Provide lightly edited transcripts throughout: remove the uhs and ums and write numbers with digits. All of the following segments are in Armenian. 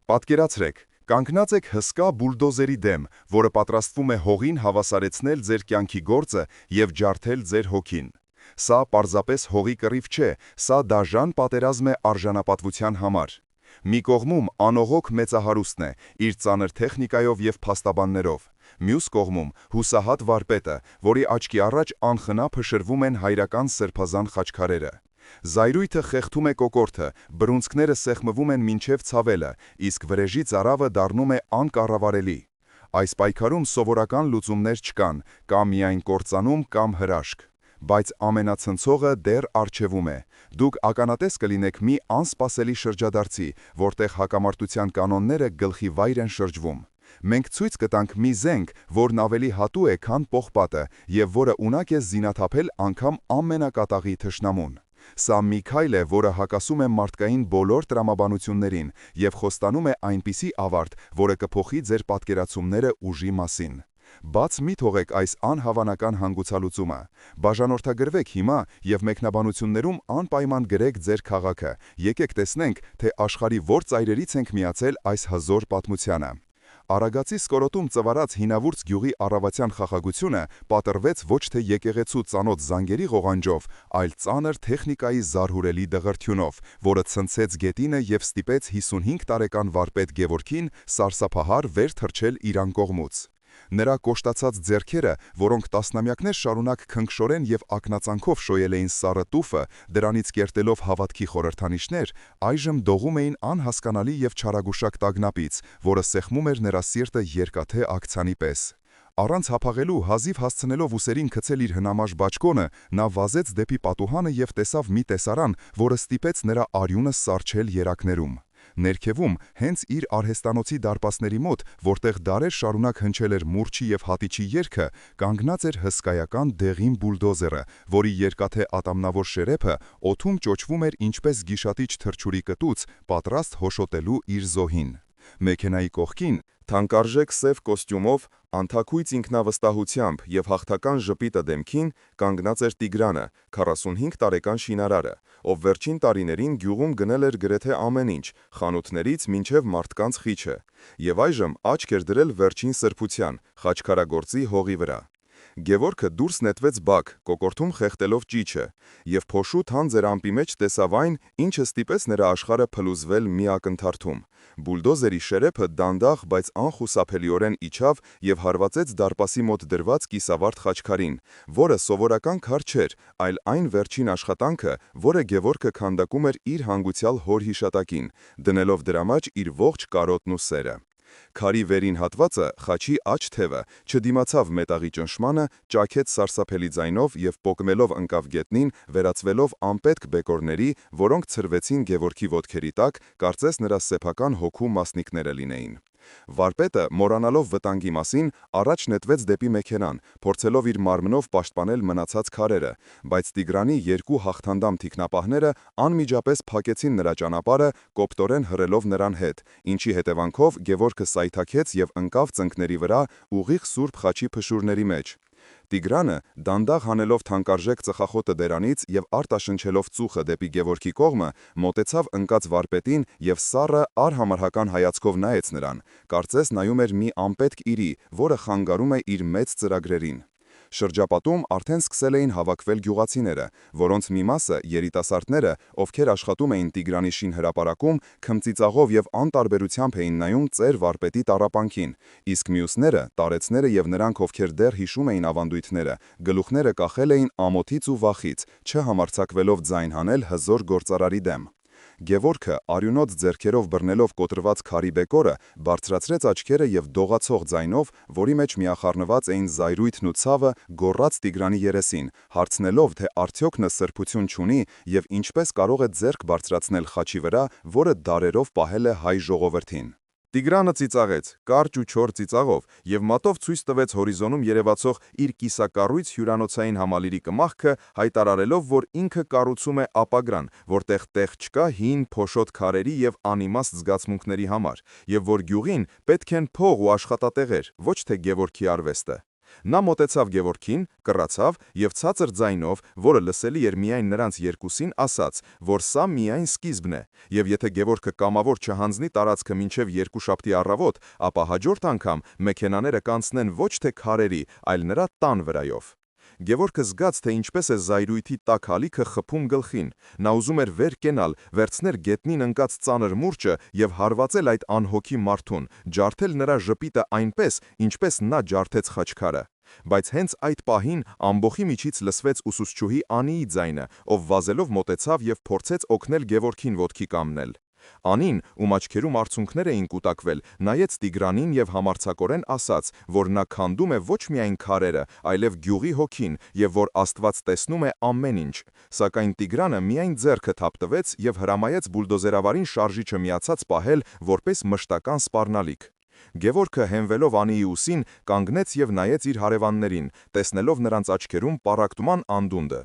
Պատկերացրեք, կանգնած եք հսկա բուլդոզերի դեմ, որը պատրաստվում է հողին հավասարեցնել ձեր կյանքի գործը և ջարդել ձեր հոգին։ Սա պարզապես հողի կռիվ չէ, սա դաժան պատերազմ է արժանապատվության համար։ Մի կողմում անողոք մեծահարուստն է, իր ծանր տեխնիկայով և փաստաբաններով։ Մյուս կողմում հուսահատ վարպետը, որի աչքի առաջ անխնա փշրվում են հայրական սրբազան խաչքարերը։ Զայրույթը խեղդում է կոկորդը, բռունցքները սեղմվում են մինչև ցավելը, իսկ վրեժի ծարավը դառնում է անկառավարելի։ Այս պայքարում սովորական լուծումներ չկան, կամ միայն կործանում, կամ հրաշք։ Բայց ամենացնցողը դեռ առջևում է։ Դուք ականատես կլինեք մի անսպասելի շրջադարձի, որտեղ հակամարտության կանոնները գլխի վայր են շրջվում։ Մենք ցույց կտանք մի զենք, որն ավելի հատու է, քան պողպատը, և որը ունակ է զինաթափել անգամ ամենակատաղի թշնամուն։ Սա մի քայլ է, որը հակասում է մարդկային բոլոր տրամաբանություններին և խոստանում է այնպիսի ավարտ, որը կփոխի ձեր պատկերացումները ուժի մասին։ Բաց մի թողեք այս անհավանական հանգուցալուծումը։ Բաժանորդագրվեք հիմա և մեկնաբանություններում անպայման գրեք ձեր քաղաքը։ Եկեք տեսնենք, թե աշխարհի որ ծայրերից ենք միացել այս հզոր պատմությանը։ Արագածի սկորոտում ծվարած հինավուրց գյուղի առավոտյան խախագությունը պատռվեց ոչ թե եկեղեցու ծանոթ զանգերի ղողանջով, այլ ծանր տեխնիկայի զարհուրելի դղրդյունով, որը ցնցեց գետինը և ստիպեց 55 տարեկան վարպետ Գևորգին սարսափահար վեր թռչել իր անկողմուց։ Նրա կոշտացած ձեռքերը, որոնք տասնամյակներ շարունակ քնքշորեն և ակնածանքով շոյել էին սառը տուֆը, դրանից կերտելով հավատքի խորհրդանիշներ, այժմ դողում էին անհասկանալի և չարագուշակ տագնապից, որը սեղմում էր նրա սիրտը երկաթե աքցանի պես։ Առանց հափաղելու, հազիվ հասցնելով ուսերին գցել իր հնամաշ բաճկոնը, նա վազեց դեպի պատուհանը և տեսավ մի տեսարան, որը ստիպեց նրա արյունը սառչել երակներում։ Ներքևում, հենց իր արհեստանոցի դարպասների մոտ, որտեղ դարեր շարունակ հնչել էր մուրճի և հատիչի երգը, կանգնած էր հսկայական դեղին բուլդոզերը, որի երկաթե ատամնավոր շերեփը օդում ճոճվում էր ինչպես գիշատիչ թռչուրի կտուց, պատրաստ հոշոտելու իր զոհին։ Մեքենայի կողքին, թանկարժեք սև կոստյումով, անթաքույց ինքնավստահությամբ և հաղթական ժպիտը դեմքին, կանգնած էր Տիգրանը, 45 տարեկան շինարարը, ով վերջին տարիներին գյուղում գնել էր գրեթե ամեն ինչ, խանութներից մինչև մարդկանց խիչը, և այժմ աչք էր դրել վերջին սրբության՝ խաչքարագործի հողի վրա։ Գևորգը դուրս նետվեց բակ, կոկորդում խեղդելով ճիչը, և փոշու թանձր ամպի մեջ տեսավ այն, ինչը ստիպեց նրա աշխարհը փլուզվել մի ակնթարթում։ Բուլդոզերի շերեփը դանդաղ, բայց անխուսափելիորեն իջավ և հարվածեց դարպասի մոտ դրված կիսավարդ խաչքարին, որը սովորական քար չէր, այլ այն վերջին աշխատանքը, որը Գևորգը քանդակում էր իր հանգուցյալ հոր հիշատակին, դնելով դրա մեջ իր ողջ կարոտն ու սերը։ Քարի վերին հատվածը, խաչի աջ թևը, չդիմացավ մետաղի ճնշմանը, ճաքեց սարսափելի ձայնով և պոկմելով ընկավ գետնին, վերածվելով անպետք բեկորների, որոնք ցրվեցին Գևորգի ոտքերի տակ, կարծես նրա սեփական հոգու մասնիկները լինեին։ Վարպետը, մոռանալով վտանգի մասին, առաջ նետվեց դեպի մեքենան, փորձելով իր մարմնով պաշտպանել մնացած քարերը, բայց Տիգրանի երկու հաղթանդամ թիկնապահները անմիջապես փակեցին նրա ճանապարհը, կոպտորեն հրելով նրան հետ, ինչի հետևանքով Գևորգը սայթաքեց և ընկավ ծնկների վրա ուղիղ սուրբ խաչի փշուրների մեջ։ Տիգրանը, դանդաղ հանելով թանկարժեք ծխախոտը դերանից և արտաշնչելով ծուխը դեպի Գևորգի կողմը, մոտեցավ ընկած վարպետին և սառը, արհամարհական հայացքով նայեց նրան, կարծես նայում էր մի անպետք իրի, որը խանգարում է իր մեծ ծրագրերին։ Շրջապատում արդեն սկսել էին հավաքվել գյուղացիները, որոնց մի մասը, երիտասարդները, ովքեր աշխատում էին Տիգրանի շինհրապարակում, քմծիծաղով և անտարբերությամբ էին նայում ծեր վարպետի տառապանքին, իսկ մյուսները, տարեցները և նրանք, ովքեր դեռ հիշում էին ավանդույթները, գլուխները կախել էին ամոթից ու վախից, չհամարձակվելով ձայն հանել հզոր գործարարի դեմ։ Գևորգը, արյունոտ ձեռքերով բռնելով կոտրված քարի բեկորը, բարձրացրեց աչքերը և դողացող ձայնով, որի մեջ միախառնված էին զայրույթն ու ցավը, գոռաց Տիգրանի երեսին, հարցնելով, թե արդյոք նա սրբություն չունի և ինչպես կարող է ձեռք բարձրացնել խաչի վրա, որը դարերով պահել է հայ ժողովրդին։ Տիգրանը ծիծաղեց, կարճ ու չոր ծիծաղով, և մատով ցույց տվեց հորիզոնում երևացող իր կիսակառույց հյուրանոցային համալիրի կմախքը, հայտարարելով, որ ինքը կառուցում է ապագրան, որտեղ տեղ չկա հին, փոշոտ քարերի և անիմաստ զգացմունքների համար, և որ գյուղին պետք են փող ու աշխատատեղեր, ոչ թե Գևորգի արվեստը։ Նա մոտեցավ Գևորգին, կռացավ եւ ցածր ձայնով, որը լսելի էր միայն նրանց երկուսին, ասաց, որ սա միայն սկիզբն է, եւ եթե Գևորգը կամավոր չհանձնի տարածքը մինչեւ երկուշաբթի առավոտ, ապա հաջորդ անգամ մեքենաները կանցնեն ոչ թե քարերի, այլ նրա տան վրայով։ Գևորգը զգաց, թե ինչպես է զայրույթի տաք ալիքը խփում գլխին։ Նա ուզում էր վեր կենալ, վերցնել գետնին ընկած ծանր մուրճը եւ հարվածել այդ անհոգի մարդուն, ջարդել նրա ժպիտը այնպես, ինչպես նա ջարդեց խաչքարը։ Բայց հենց այդ պահին ամբոխի միջից լսվեց ուսուցչուհի Անիի ձայնը, ով վազելով մոտեցավ եւ փորձեց օգնել Գևորգին ոտքի կանգնել։ Անին, ում աչքերում արցունքներ էին կուտակվել, նայեց Տիգրանին եւ համարձակորեն ասաց, որ նա քանդում է ոչ միայն քարերը, այլև գյուղի հոգին եւ որ Աստված տեսնում է ամեն ինչ։ Սակայն Տիգրանը միայն ձեռքը թափտվեց եւ հրամայեց բուլդոզերավարին շարժիչը միացած պահել որպես մշտական սպառնալիք։ Գևորգը հենվելով Անիի ուսին կանգնեց եւ նայեց իր հարևաններին, տեսնելով նրանց աչքերում պառակտման անդունդը։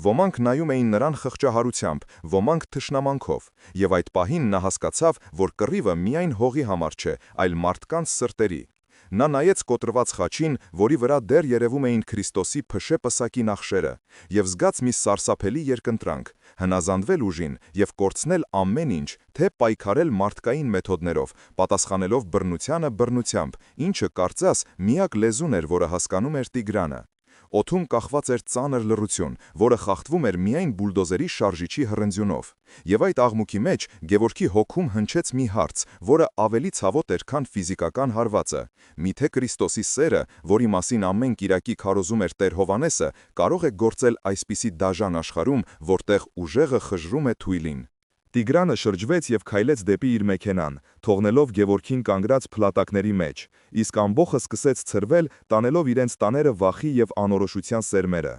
Ոմանք նայում էին նրան խղճահարությամբ, ոմանք թշնամանքով, եւ այդ պահին նա հասկացավ, որ կռիվը միայն հողի համար չէ, այլ մարդկանց սրտերի։ Նա նայեց կոտրված խաչին, որի վրա դեռ երևում էին Քրիստոսի փշե պսակի նախշերը, եւ զգաց մի սարսափելի երկընտրանք, հնազանդվել ուժին եւ կորցնել ամեն ինչ, թե պայքարել մարդկային մեթոդներով, պատասխանելով բռնությանը բռնությամբ, ինչը կարծես միակ լեզուն էր, որը հասկանում էր Տիգրանը։ Օդում կախված էր ծանր լռություն, որը խախտվում էր միայն բուլդոզերի շարժիչի հռնձյունով։ Եվ այդ աղմուկի մեջ Գևորգի հոգում հնչեց մի հարց, որը ավելի ցավոտ էր, քան ֆիզիկական հարվածը։ Միթե Քրիստոսի սերը, որի մասին ամեն կիրակի քարոզում էր Տեր Հովհաննեսը, կարող է գործել այսպիսի դաժան աշխարհում, որտեղ ուժեղը խժռում է թույլին։ Տիգրանը շրջվեց եւ քայլեց դեպի իր մեքենան, թողնելով Գևորգին կանգրած փլատակների մեջ, իսկ ամբոխը սկսեց ցրվել, տանելով իրենց տաները վախի եւ անորոշության սերմերը։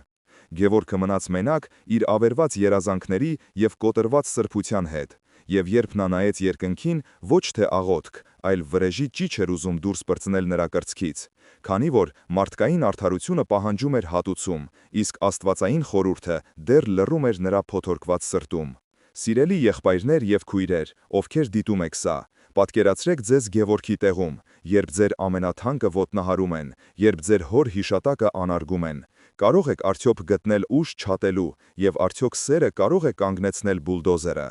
Գևորգը մնաց մենակ իր ավերված երազանքների եւ կոտրված սրբության հետ, եւ երբ նա նայեց երկնքին, ոչ թե աղոթք, այլ վրեժի ճիչ էր ուզում դուրս պրծնել նրա կրծքից, քանի որ մարդկային արդարությունը պահանջում էր հատուցում, իսկ աստվածային խորհուրդը դեռ լռում էր նրա փոթորկված սրտում։ Սիրելի եղբայրներ եւ քույրեր, ովքեր դիտում եք սա, պատկերացրեք ձեզ Գևորգի տեղում, երբ ձեր ամենաթանկը ոտնահարում են, երբ ձեր հոր հիշատակը անարգում են, կարող եք արդյոք գտնել ուժ չատելու եւ արդյոք սերը կարող է կանգնեցնել բուլդոզերը։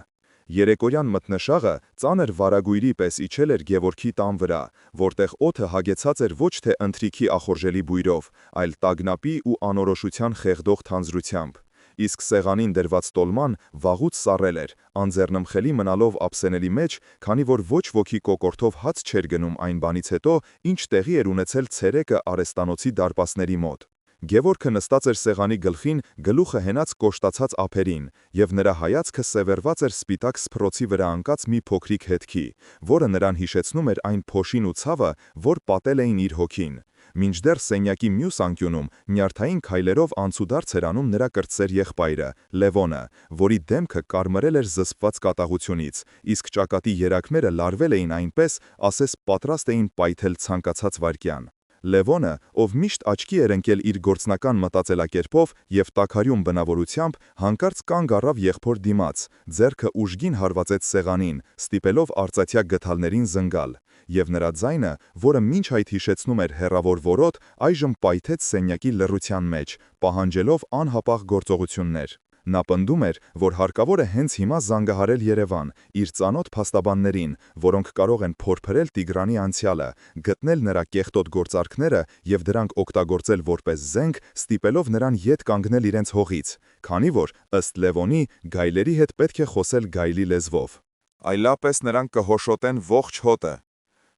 Երեկոյան մթնշաղը ծանր վարագույրի պես իջել էր Գևորգի տան վրա, որտեղ օդը հագեցած էր ոչ թե ընթրիքի ախորժելի բույրով, այլ տագնապի ու անորոշության խեղդող թանձրությամբ։ Իսկ սեղանին դրված տոլման վաղուց սառել էր, անձեռնմխելի մնալով ափսեների մեջ, քանի որ ոչ ոքի կոկորդով հաց չէր գնում այն բանից հետո, ինչ տեղի էր ունեցել ցերեկը արեստանոցի դարպասների մոտ։ Գևորգը նստած էր սեղանի գլխին, գլուխը հենած կոշտացած ափերին, եւ նրա հայացքը սևեռված էր սպիտակ սփռոցի վրա անկած մի փոքրիկ հետքի, որը նրան հիշեցնում էր այն փոշին ու ցավը, որ պատել էին իր հոգին։ Մինչդեռ սենյակի մյուս անկյունում նյարդային քայլերով անցուդարձ էր անում նրա կրտսեր եղբայրը, Լևոնը, որի դեմքը կարմրել էր զսպված կատաղությունից, իսկ ճակատի երակները լարվել էին այնպես, ասես պատրաստ էին պայթել ցանկացած վայրկյան։ Լևոնը, ով միշտ աչքի էր ընկել իր գործնական մտածելակերպով եւ տաքարյուն բնավորությամբ, հանկարծ կանգ առավ եղբոր դիմաց, ձեռքը ուժգին հարվածեց սեղանին, ստիպելով արծաթյա գդալներին զնգալ, եւ նրա ձայնը, որը մինչ այդ հիշեցնում էր հեռավոր որոտ, այժմ պայթեց սենյակի լռության մեջ, պահանջելով անհապաղ գործողություններ։ Նա պնդում էր, որ հարկավոր է հենց հիմա զանգահարել Երևան, իր ծանոթ փաստաբաններին, որոնք կարող են փորփրել Տիգրանի անցյալը, գտնել նրա կեղտոտ գործարքները եւ դրանք օգտագործել որպես զենք, ստիպելով նրան ետ կանգնել իրենց հողից, քանի որ, ըստ Լևոնի, գայլերի հետ պետք է խոսել գայլի լեզվով։ Այլապես նրանք կհոշոտեն ողջ հոտը։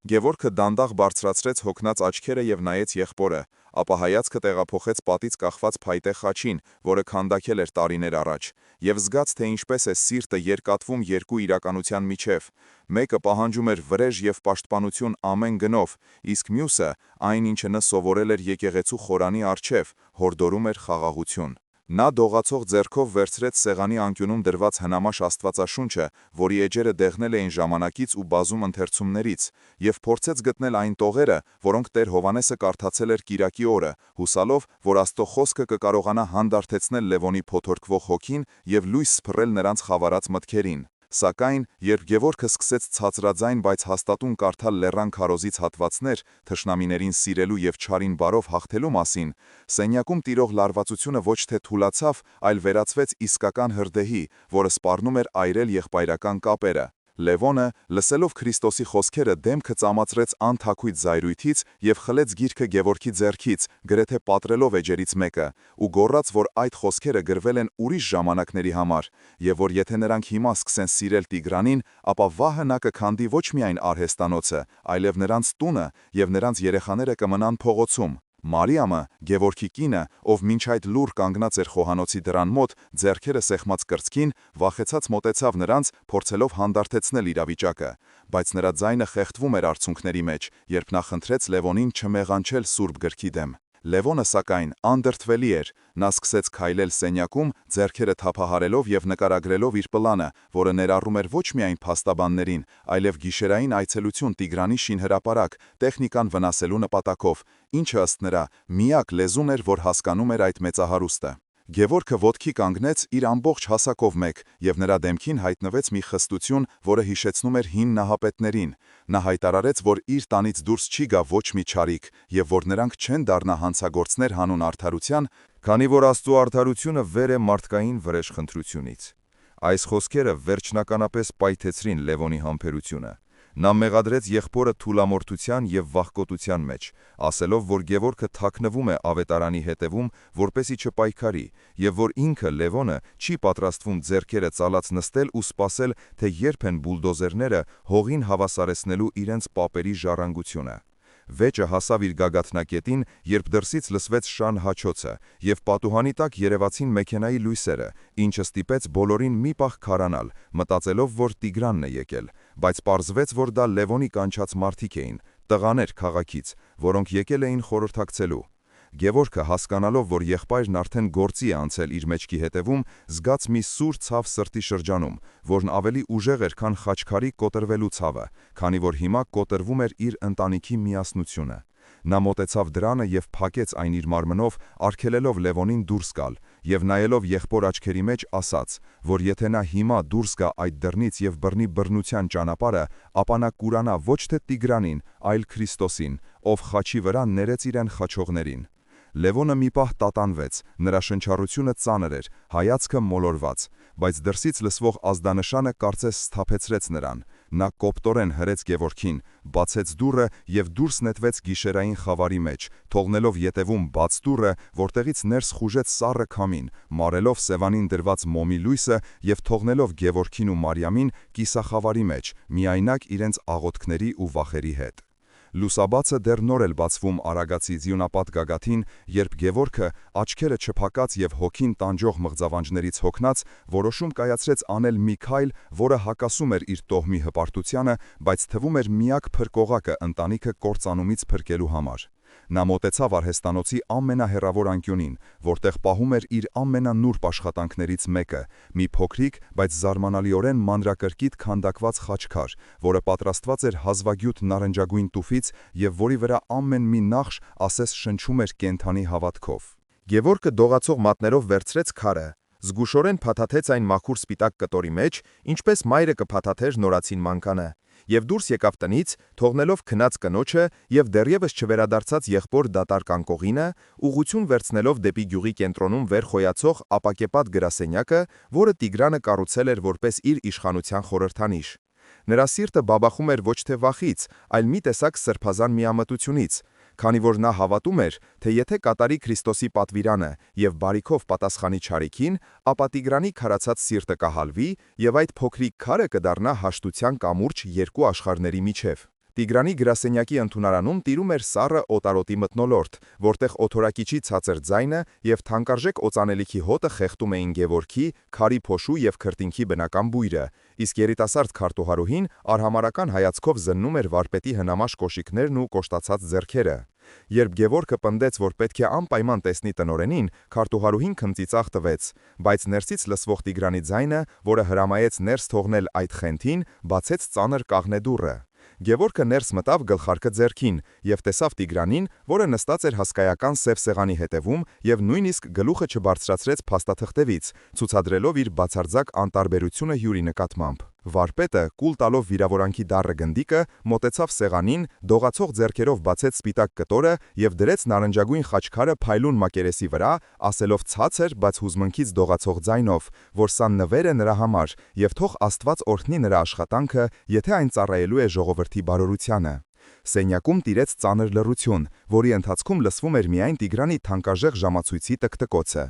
Գևորգը դանդաղ բարձրացրեց հոգնած աչքերը եւ նայեց եղբորը, ապա հայացքը տեղափոխեց պատից կախված փայտե խաչին, որը քանդակել էր տարիներ առաջ, եւ զգաց, թե ինչպես է սիրտը երկատվում երկու իրականության միջև։ Մեկը պահանջում էր վրեժ եւ պաշտպանություն ամեն գնով, իսկ մյուսը, այն ինչը նա սովորել էր եկեղեցու խորանի առջև, հորդորում էր խաղաղություն։ Նա դողացող ձեռքով վերցրեց սեղանի անկյունում դրված հնամաշ աստվածաշունչը, որի էջերը դեղնել էին ժամանակից ու բազում ընթերցումներից, եւ փորձեց գտնել այն տողերը, որոնք Տեր Հովհաննեսը կարդացել էր կիրակի օրը, հուսալով, որ Աստծո խոսքը կկարողանա հանդարտեցնել Լևոնի փոթորկվող հոգին եւ լույս սփռել նրանց խավարած մտքերին։ Սակայն, երբ Գևորգը սկսեց ցածրաձայն, բայց հաստատուն կարդալ լեռան քարոզից հատվածներ, թշնամիներին սիրելու եւ չարին բարով հաղթելու մասին, սենյակում տիրող լարվածությունը ոչ թե թուլացավ, այլ վերածվեց իսկական հրդեհի, որը սպառնում էր այրել եղբայրական կապերը։ Լևոնը, լսելով Քրիստոսի խոսքերը, դեմքը ծամացրեց անթաքույց զայրույթից եւ խլեց գիրքը Գևորգի ձեռքից, գրեթե պատրելով էջերից մեկը, ու գոռաց, որ այդ խոսքերը գրվել են ուրիշ ժամանակների համար, եւ որ եթե նրանք հիմա սկսեն սիրել Տիգրանին, ապա վահը նա կքանդի ոչ միայն արհեստանոցը, այլև նրանց տունը եւ նրանց երեխաները կմնան փողոցում։ Մարիամը, Գևորգի կինը, ով մինչ այդ լուռ կանգնած էր խոհանոցի դռան մոտ, ձեռքերը սեղմած կրծքին, վախեցած մոտեցավ նրանց, փորձելով հանդարտեցնել իրավիճակը, բայց նրա ձայնը խեղդվում էր արցունքների մեջ, երբ նա խնդրեց Լևոնին չմեղանչել Սուրբ գրքի դեմ։ Լևոնը, սակայն, անդրդվելի էր, նա սկսեց քայլել սենյակում, ձեռքերը թափահարելով եւ նկարագրելով իր պլանը, որը ներառում էր ոչ միայն փաստաբաններին, այլև գիշերային այցելություն Տիգրանի շինհրապարակ, տեխնիկան վնասելու նպատակով, ինչը ըստ նրա միակ լեզուն էր, որ հասկանում էր այդ մեծահարուստը։ Գևորգը ոտքի կանգնեց իր ամբողջ հասակով մեկ, եւ նրա դեմքին հայտնվեց մի խստություն, որը հիշեցնում էր հին նահապետներին։ Նա հայտարարեց, որ իր տանից դուրս չի գա ոչ մի չարիք, եւ որ նրանք չեն դառնա հանցագործներ հանուն արդարության, քանի որ Աստծո արդարությունը վեր է մարդկային վրեժխնդրությունից։ Այս խոսքերը վերջնականապես պայթեցրին Լևոնի համբերությունը։ Նա մեղադրեց եղբորը թուլամորթության եւ վախկոտության մեջ, ասելով, որ Գևորգը թաքնվում է ավետարանի հետևում, որպեսի չպայքարի, եւ որ ինքը Լևոնը չի պատրաստվում ձեռքերը ծալած նստել ու սպասել, թե երբ են բուլդոզերները հողին հավասարեցնելու իրենց պապերի ժառանգությունը։ Վեճը հասավ իր գագաթնակետին, երբ դրսից լսվեց շան հաչոցը, եւ պատուհանի տակ երևացին մեքենայի լույսերը, ինչը ստիպեց բոլորին մի պահ քարանալ, մտածելով, որ Տիգրանն է եկել, բայց պարզվեց, որ դա Լևոնի կանչած մարդիկ էին, տղաներ քաղաքից, որոնք եկել էին խորհրդակցելու։ Գևորգը, հասկանալով, որ եղբայրն արդեն գործի է անցել իր մեջքի հետևում, զգաց մի սուր ցավ սրտի շրջանում, որն ավելի ուժեղ էր, քան խաչքարի կոտրվելու ցավը, քանի որ հիմա կոտրվում էր իր ընտանիքի միասնությունը։ Նա մոտեցավ դրանը եւ փակեց այն իր մարմնով, արգելելով Լևոնին դուրս գալ, եւ նայելով եղբոր աչքերի մեջ ասաց, որ եթե նա հիմա դուրս գա այդ դռնից եւ բռնի բռնության ճանապարհը, ապա նա կուրանա ոչ թե Տիգրանին, այլ Քրիստոսին, ով խաչի վրա ներեց իրեն խաչողներին։ Լևոնը մի պահ տատանվեց, նրա շնչառությունը ծանր էր, հայացքը մոլորված, բայց դրսից լսվող ազդանշանը կարծես սթափեցրեց նրան։ Նա կոպտորեն հրեց Գևորգին, բացեց դուռը եւ դուրս նետվեց գիշերային խավարի մեջ, թողնելով ետևում բաց դուռը, որտեղից ներս խուժեց սառը քամին, մարելով Սևանին դրված մոմի լույսը եւ թողնելով Գևորգին ու Մարիամին կիսախավարի մեջ, միայնակ իրենց աղոթքների ու վախերի հետ։ Լուսաբացը դեռ նոր էր բացվում Արագածի ձյունապատ գագաթին, երբ Գևորգը, աչքերը չփակած եւ հոգին տանջող մղձավանջներից հոգնած, որոշում կայացրեց անել մի քայլ, որը հակասում էր իր տոհմի հպարտությանը, բայց թվում էր միակ փրկողակը ընտանիքը կործանումից փրկելու համար։ Նա մոտեցավ արհեստանոցի ամենահեռավոր անկյունին, որտեղ պահում էր իր ամենանուրբ աշխատանքներից մեկը, մի փոքրիկ, բայց զարմանալիորեն մանրակրկիտ քանդակված խաչքար, որը պատրաստված էր հազվագյուտ նարնջագույն տուֆից եւ որի վրա ամեն մի նախշ ասես շնչում էր կենդանի հավատքով։ Գևորգը դողացող մատներով վերցրեց քարը, զգուշորեն փաթաթեց այն մաքուր սպիտակ կտորի մեջ, ինչպես մայրը կփաթաթեր նորացին մանկանը, եւ դուրս եկավ տնից, թողնելով քնած կնոջը եւ դեռևս չվերադարձած եղբոր դատարկ անկողինը, ուղղություն վերցնելով դեպի գյուղի կենտրոնում վեր խոյացող ապակեպատ գրասենյակը, որը Տիգրանը կառուցել էր որպես իր իշխանության խորհրդանիշ։ Նրա սիրտը բաբախում էր ոչ թե վախից, այլ մի տեսակ սրբազան միամտությունից, քանի որ նա հավատում էր, թե եթե կատարի Քրիստոսի պատվիրանը եւ բարիքով պատասխանի չարիքին, ապա Տիգրանի քարացած սիրտը կհալվի եւ այդ փոքրիկ քարը կդառնա հաշտության կամուրջ երկու աշխարհների միջև։ Տիգրանի գրասենյակի ընդունարանում տիրում էր սառը օտարոտի մթնոլորտ, որտեղ օթորակիչի ցածր ձայնը եւ թանկարժեք օծանելիքի հոտը խեղդում էին Գևորգի, քարի փոշու եւ քրտինքի բնական բույրը, իսկ երիտասարդ քարտուհարուհին արհամարական հայացքով զննում էր վարպետի հնամաշ կոշիկներն ու կոշտացած ձեռքերը։ Երբ Գևորգը պնդեց, որ պետք է անպայման տեսնի տնօրենին, քարտուհարուհին քմծիծաղ տվեց, բայց ներսից լսվող Տիգրանի ձայնը, որը հրամայեց ներս թողնել այդ խենթին, բացեց ծանր կաղնե դուռը։ Գևորգը ներս մտավ գլխարկը ձեռքին եւ տեսավ Տիգրանին, որը նստած էր հսկայական սև սեղանի հետևում եւ նույնիսկ գլուխը չբարձրացրեց փաստաթղթևից, ցուցադրելով իր բացարձակ անտարբերությունը հյուրի նկատմամբ։ Վարպետը, կուլ տալով վիրավորանքի դառը գնդիկը, մոտեցավ սեղանին, դողացող ձեռքերով բացեց սպիտակ կտորը եւ դրեց նարնջագույն խաչքարը փայլուն մակերեսի վրա, ասելով ցածր, բայց հուզմունքից դողացող ձայնով, որ սա նվեր է նրա համար, եւ թող Աստված օրհնի նրա աշխատանքը, եթե այն ծառայելու է ժողովրդի բարօրությանը։ Սենյակում տիրեց ծանր լռություն, որի ընթացքում լսվում էր միայն Տիգրանի թանկարժեք ժամացույցի տկտկոցը։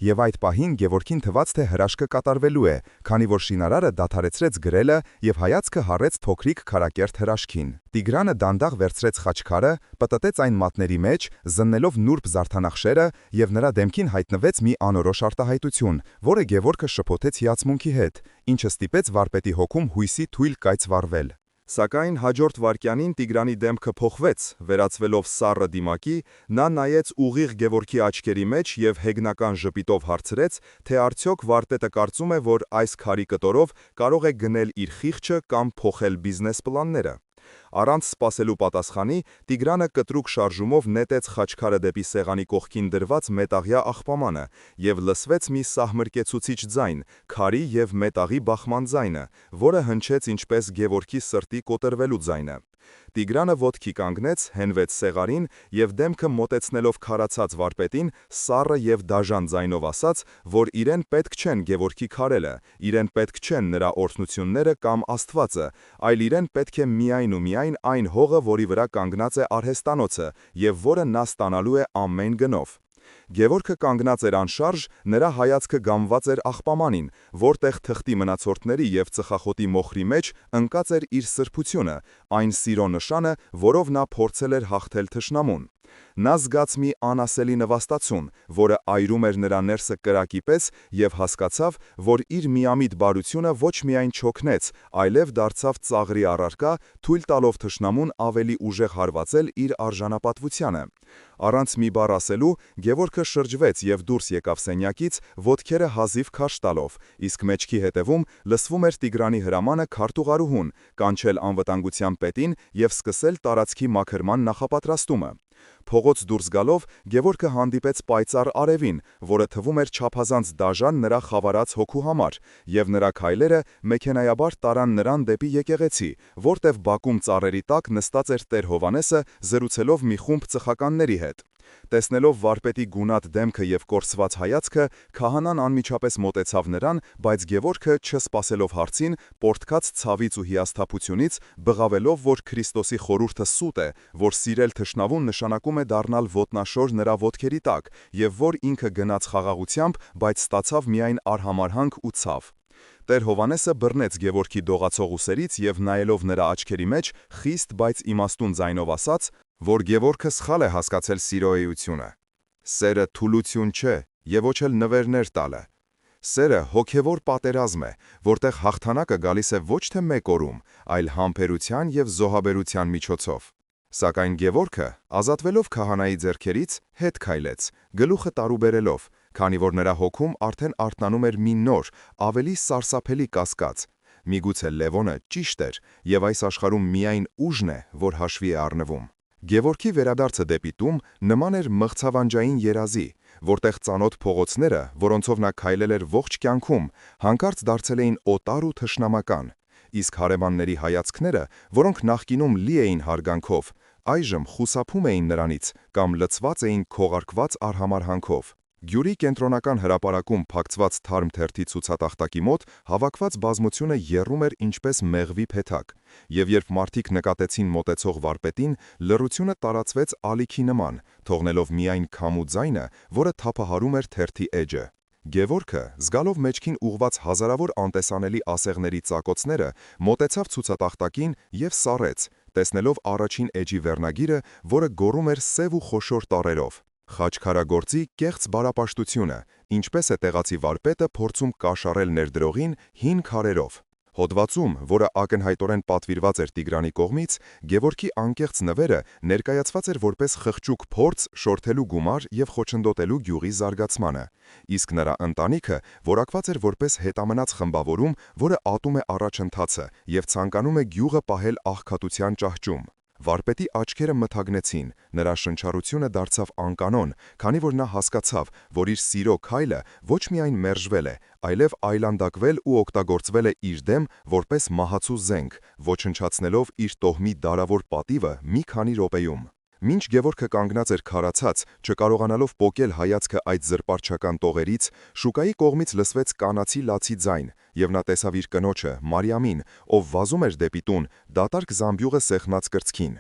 Եվ այդ պահին Գևորգին թվաց, թե հրաշքը կատարվելու է, քանի որ շինարարը դադարեցրեց գրելը եւ հայացքը հառեց փոքրիկ քարակերտ հրաշքին։ Տիգրանը դանդաղ վերցրեց խաչքարը, պտտեց այն մատների մեջ, զննելով նուրբ զարդանախշերը, եւ նրա դեմքին հայտնվեց մի անորոշ արտահայտություն, որը Գևորգը շփոթեց հիացմունքի հետ, ինչը ստիպեց վարպետի հոգում հույսի թույլ կայծ վառվել։ Սակայն հաջորդ վայրկյանին Տիգրանի դեմքը փոխվեց, վերածվելով սառը դիմակի, նա նայեց ուղիղ Գևորգի աչքերի մեջ եւ հեգնական ժպիտով հարցրեց, թե արդյոք վարպետը կարծում է, որ այս քարի կտորով կարող է գնել իր խիղճը կամ փոխել բիզնես պլանները։ Առանց սպասելու պատասխանի, Տիգրանը կտրուկ շարժումով նետեց խաչքարը դեպի սեղանի կողքին դրված մետաղյա աղբամանը եւ լսվեց մի սահմռկեցուցիչ ձայն, քարի եւ մետաղի բախման ձայնը, որը հնչեց ինչպես Գևորգի սրտի կոտրվելու ձայնը։ Տիգրանը ոտքի կանգնեց, հենվեց սեղանին եւ դեմքը մոտեցնելով քարացած վարպետին, սառը եւ դաժան ձայնով ասաց, որ իրեն պետք չեն Գևորգի քարելը, իրեն պետք չեն նրա օրհնությունները կամ Աստվածը, այլ իրեն պետք է միայն ու միայն այն հողը, որի վրա կանգնած է արհեստանոցը եւ որը նա ստանալու է ամեն գնով։ Գևորգը կանգնած էր անշարժ, նրա հայացքը գամված էր աղբամանին, որտեղ թղթի մնացորդների եւ ծխախոտի մոխրի մեջ ընկած էր իր սրբությունը, այն սիրո նշանը, որով նա փորձել էր հաղթել թշնամուն։ Նա զգաց մի անասելի նվաստացում, որը այրում էր նրա ներսը կրակի պես եւ հասկացավ, որ իր միամիտ բարությունը ոչ միայն չօգնեց, այլև դարձավ ծաղրի առարկա, թույլ տալով թշնամուն ավելի ուժեղ հարվածել իր արժանապատվությանը։ Առանց մի բառ ասելու, Գևորգը շրջվեց եւ դուրս եկավ սենյակից, ոտքերը հազիվ քաշ տալով, իսկ մեջքի հետևում լսվում էր Տիգրանի հրամանը քարտուղարուհուն, կանչել անվտանգության պետին եւ սկսել տարածքի մաքրման նախապատրաստումը։ Փողոց դուրս գալով Գևորգը հանդիպեց պայծառ արևին, որը թվում էր չափազանց դաժան նրա խավարած հոգու համար, եւ նրա քայլերը մեքենայաբար տարան նրան դեպի եկեղեցի, որտեղ բակում ծառերի տակ նստած էր Տեր Հովհաննեսը, զրուցելով մի խումբ ծխականների հետ։ Տեսնելով վարպետի գունատ դեմքը եւ կորսված հայացքը, քահանան անմիջապես մոտեցավ նրան, բայց Գևորգը, չսպասելով հարցին, պորտքած ցավից ու հիասթափությունից, բղավելով, որ Քրիստոսի խորհուրդը սուտ է, որ սիրել թշնավուն նշանակում է դառնալ ոտնաշոր նրա ոտքերի տակ, եւ որ ինքը գնաց խաղաղությամբ, բայց ստացավ միայն արհամարհանք ու ցավ։ Տեր Հովհաննեսը բռնեց Գևորգի դողացող ուսերից եւ նայելով նրա աչքերի մեջ, խիստ, բայց իմաստուն ձայնով ասաց, որ Գևորգը սխալ է հասկացել սիրո էությունը։ Սերը թուլություն չէ եւ ոչ էլ նվերներ տալը։ Սերը հոգևոր պատերազմ է, որտեղ հաղթանակը գալիս է ոչ թե մեկ օրում, այլ համբերության եւ զոհաբերության միջոցով։ Սակայն Գևորգը, ազատվելով քահանայի ձեռքերից, հետ քայլեց, գլուխը տարուբերելով, քանի որ նրա հոգում արդեն արթնանում էր մի նոր, ավելի սարսափելի կասկած։ Միգուցե Լևոնը ճիշտ էր, եւ այս աշխարհում միայն ուժն է, որ հաշվի է առնվում։ Գևորգի վերադարձը դեպի տուն նման էր մղցավանջային երազի, որտեղ ծանոթ փողոցները, որոնցով նա քայլել էր ողջ կյանքում, հանկարծ դարձել էին օտար ու թշնամական, իսկ հարևանների հայացքները, որոնք նախկինում լի էին հարգանքով, այժմ խուսափում էին նրանից կամ լցված էին քողարկված արհամարհանքով։ Գյուրի կենտրոնական հրապարակում փակցված թարմ թերթի ցուցատախտակի մոտ հավաքված բազմությունը եռում էր ինչպես մեղվի փեթակ, եւ երբ մարդիկ նկատեցին մոտեցող վարպետին, լռությունը տարածվեց ալիքի նման, թողնելով միայն քամու ձայնը, որը թափահարում էր թերթի էջը։ Գևորգը, զգալով մեջքին ուղված հազարավոր անտեսանելի ասեղների ծակոցները, մոտեցավ ցուցատախտակին եւ սառեց, տեսնելով առաջին էջի վերնագիրը, որը գոռում էր սև ու խոշոր տառերով. Խաչքարագործի կեղծ բարապաշտությունը, ինչպես է տեղացի վարպետը փորձում կաշառել ներդրողին հին քարերով։ Հոդվածում, որը ակնհայտորեն պատվիրված էր Տիգրանի կողմից, Գևորգի անկեղծ նվերը ներկայացված էր որպես խղճուկ փորձ շորթելու գումար եւ խոչընդոտելու գյուղի զարգացմանը, իսկ նրա ընտանիքը որակված էր որպես հետամնաց խմբավորում, որը ատում է առաջընթացը եւ ցանկանում է գյուղը պահել աղքատության ճահճում։ Վարպետի աչքերը մթագնեցին, նրա շնչառությունը դարձավ անկանոն, քանի որ նա հասկացավ, որ իր սիրո քայլը ոչ միայն մերժվել է, այլև այլանդակվել ու օգտագործվել է իր դեմ որպես մահացու զենք, ոչնչացնելով իր տոհմի դարավոր պատիվը մի քանի րոպեում։ Մինչ Գևորգը կանգնած էր քարացած, չկարողանալով պոկել հայացքը այդ զրպարչական տողերից, շուկայի կողմից լսվեց կանացի լացի ձայն, եւ նա տեսավ իր կնոջը, Մարիամին, ով վազում էր դեպի տուն, դատարկ զամբյուղը սեղմած կրծքին։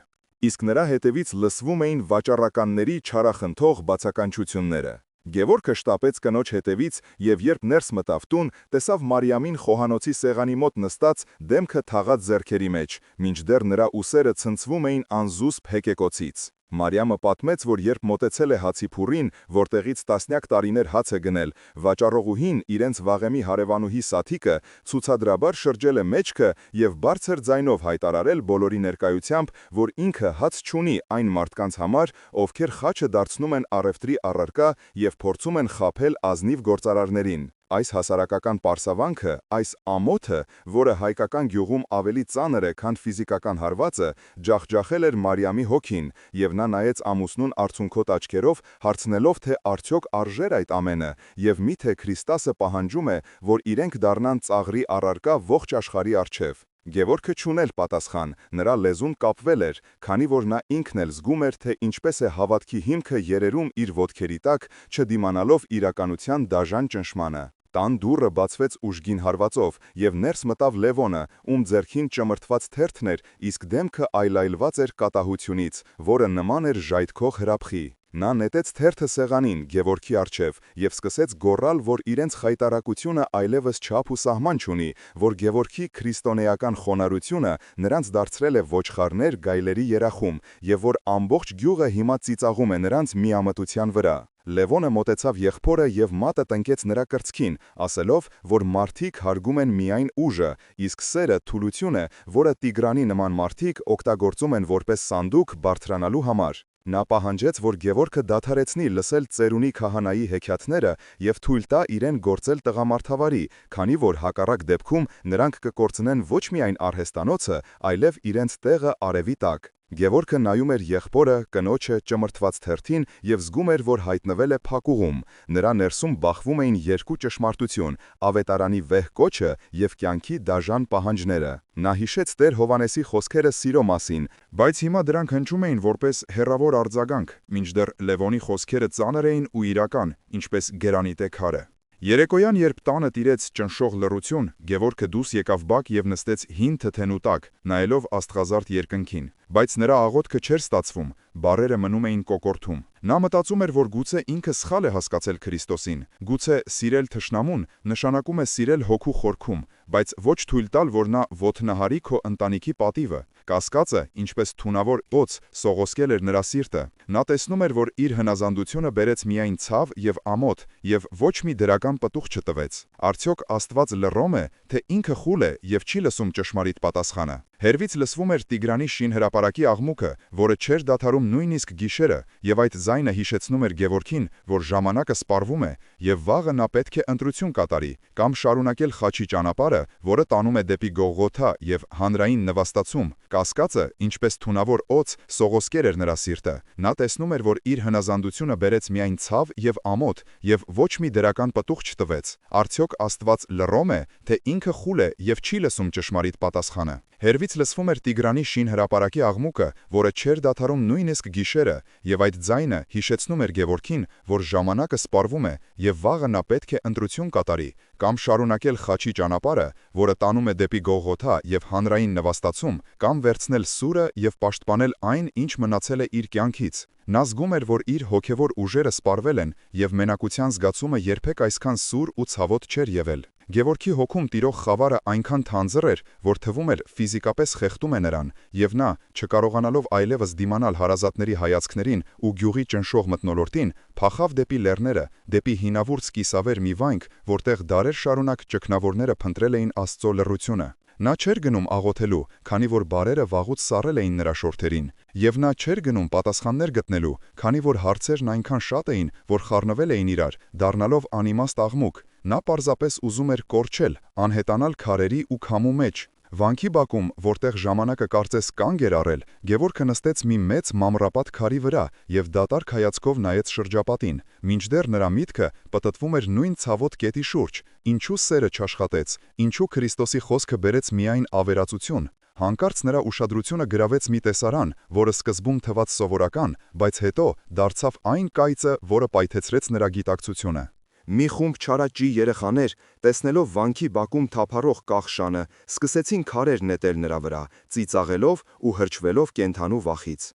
Իսկ նրա հետևից լսվում էին վաճառականների չարախնդող բացականչությունները։ Գևորգը շտապեց կնոջ հետևից եւ երբ ներս մտավ տուն, տեսավ Մարիամին խոհանոցի սեղանի մոտ նստած, դեմքը թաղած ձեռքերի մեջ, մինչդեռ նրա ուսերը ցնցվում էին անզուսպ հեկեկոցից։ Մարիամը պատմեց, որ երբ մոտեցել է հացի փուռին, որտեղից տասնյակ տարիներ հաց է գնել, վաճառողուհին իրենց վաղեմի հարևանուհի Սաթիկը ցուցադրաբար շրջել է մեջքը եւ բարձր ձայնով հայտարարել բոլորի ներկայությամբ, որ ինքը հաց չունի այն մարդկանց համար, ովքեր խաչը դարձնում են առևտրի առարկա եւ փորձում են խաբել ազնիվ գործարարներին։ Այս հասարակական պարսավանքը, այս ամոթը, որը հայկական գյուղում ավելի ծանր է, քան ֆիզիկական հարվածը, ջախջախել էր Մարիամի հոգին, եւ նա նայեց ամուսնուն արցունքոտ աչքերով, հարցնելով, թե արդյոք արժեր այդ ամենը, եւ միթե Քրիստոսը պահանջում է, որ իրենք դառնան ծաղրի առարկա ողջ աշխարհի առջև։ Գևորգը չունել պատասխան, նրա լեզուն կապվել էր, քանի որ նա ինքն էլ զգում էր, թե ինչպես է հավատքի հիմքը երերում իր ոտքերի տակ, չդիմանալով իրականության դաժան ճնշմանը։ Տան դուռը բացվեց ուժգին հարվածով, եւ ներս մտավ Լևոնը, ում ձեռքին ճմրթված թերթն էր, իսկ դեմքը այլայլված էր կատաղությունից, որը նման էր ժայթքող հրաբխի։ Նա նետեց թերթը սեղանին, Գևորգի առջև, եւ սկսեց գոռալ, որ իրենց խայտարակությունը այլևս չափ ու սահման չունի, որ Գևորգի քրիստոնեական խոնարհությունը նրանց դարձրել է ոչխարներ գայլերի երախում, եւ որ ամբողջ գյուղը հիմա ծիծաղում է նրանց միամտության վրա։ Լևոնը մոտեցավ եղբորը եւ մատը տնկեց նրա կրծքին, ասելով, որ մարդիկ հարգում են միայն ուժը, իսկ սերը թուլությունը, որը Տիգրանի նման մարդիկ օգտագործում են որպես սանդուկ բարձրանալու համար։ Նա պահանջեց, որ Գևորգը դադարեցնի լսել ծերունի քահանայի հեքիաթները եւ թույլ տա իրեն գործել տղամարդավարի, քանի որ հակառակ դեպքում նրանք կկորցնեն ոչ միայն արհեստանոցը, այլև իրենց տեղը արևի տակ։ Գևորգը նայում էր եղբորը, կնոջը, ճմրթված թերթին եւ զգում էր, որ հայտնվել է փակուղում։ Նրա ներսում բախվում էին երկու ճշմարտություն՝ ավետարանի վեհ կոչը եւ կյանքի դաժան պահանջները։ Նա հիշեց Տեր Հովանեսի խոսքերը սիրո մասին, բայց հիմա դրանք հնչում էին որպես հեռավոր արձագանք, մինչդեռ Լևոնի խոսքերը ծանր էին ու իրական, ինչպես գերանիտե քարը։ Երեկոյան, երբ տանը տիրեց ճնշող լռություն, Գևորգը դուրս եկավ բակ եւ նստեց հին թթենու տակ, նայելով աստղազարդ երկնքին, բայց նրա աղոթքը չէր ստացվում, բառերը մնում էին կոկորթում։ Նա մտածում էր, որ գուցե ինքը սխալ է հասկացել Քրիստոսին, գուցե սիրել թշնամուն նշանակում է սիրել հոգու խորքում, բայց ոչ թույլ տալ, որ նա ոթնահարի քո ընտանիքի պատիվը։ Կասկածը, ինչպես թունավոր օձ, սողոսկել էր նրա սիրտը։ Նա տեսնում էր, որ իր հնազանդությունը բերեց միայն ցավ եւ ամոթ, եւ ոչ մի դրական պտուղ չտվեց։ Արդյոք Աստված լռոմ է, թե ինքը խուլ է եւ չի լսում ճշմարիտ պատասխանը։ Հերվից լսվում էր Տիգրանի շինհրապարակի աղմուկը, որը չէր դադարում նույնիսկ գիշերը, եւ այդ ձայնը հիշեցնում էր Գևորգին, որ ժամանակը սպառվում է, եւ վաղը նա պետք է ընտրություն կատարի, կամ շարունակել խաչի ճանապարհը, որը տանում է դեպի Գողգոթա եւ հանրային նվաստացում։ Կասկածը, ինչպես թունավոր օձ, սողոսկեր էր նրա սիրտը։ Նա տեսնում էր, որ իր հնազանդությունը բերեց միայն ցավ եւ ամոթ, եւ ոչ մի դրական պտուղ չտվեց։ Արդյոք Աստված լռոմ է, թե ինքը խուլ է եւ չի լսում ճշմարիտ պատասխանը։ Հերվից լսվում էր Տիգրանի շինհրապարակի աղմուկը, որը չէր դադարում նույնիսկ գիշերը, եւ այդ ձայնը հիշեցնում էր Գևորգին, որ ժամանակը սպառվում է, եւ վաղը նա պետք է ընտրություն կատարի, կամ շարունակել խաչի ճանապարհը, որը տանում է դեպի Գողգոթա եւ հանրային նվաստացում, կամ վերցնել սուրը եւ պաշտպանել այն, ինչ մնացել է իր կյանքից։ Նա զգում էր, որ իր հոգևոր ուժերը սպառվել են, եւ մենակության զգացումը երբեք այսքան սուր ու ցավոտ չէր եղել։ Գևորգի հոգում տիրող խավարը այնքան թանձր էր, որ թվում էր ֆիզիկապես խեղդում է նրան, եւ նա, չկարողանալով այլևս դիմանալ հարազատների հայացքներին ու գյուղի ճնշող մթնոլորտին, փախավ դեպի լեռները, դեպի հինավուրց կիսավեր մի վայնք, որտեղ դարեր շարունակ ճգնավորները փնտրել էին Աստծո լռությունը։ Նա չէր գնում աղոթելու, քանի որ բարերը վաղուց սառել էին նրա շորթերին, եւ նա չէր գնում պատասխաններ գտնելու, քանի որ հարցերն այնքան շատ էին, որ խառնվել էին իրար, դառնալով անիմաստ աղմուկ։ Նա պարզապես ուզում էր կորչել, անհետանալ քարերի ու քամու մեջ, Վանքի բակում, որտեղ ժամանակը կարծես կանգ էր առել, Գևորգը նստեց մի մեծ մամռապատ քարի վրա եւ դատարկ հայացքով նայեց շրջապատին, մինչդեռ նրա միտքը պտտվում էր նույն ցավոտ կետի շուրջ. ինչու սերը չաշխատեց, ինչու Քրիստոսի խոսքը բերեց միայն ավերածություն։ Հանկարծ նրա ուշադրությունը գրավեց մի տեսարան, որը սկզբում թվաց սովորական, բայց հետո դարձավ այն կայծը, որը պայթեցրեց նրա գիտակցությունը։ Մի խումբ չարաճի երեխաներ, տեսնելով վանքի բակում թափառող կախշանը, սկսեցին քարեր նետել նրա վրա, ծիծաղելով ու հրճվելով կենդանու վախից։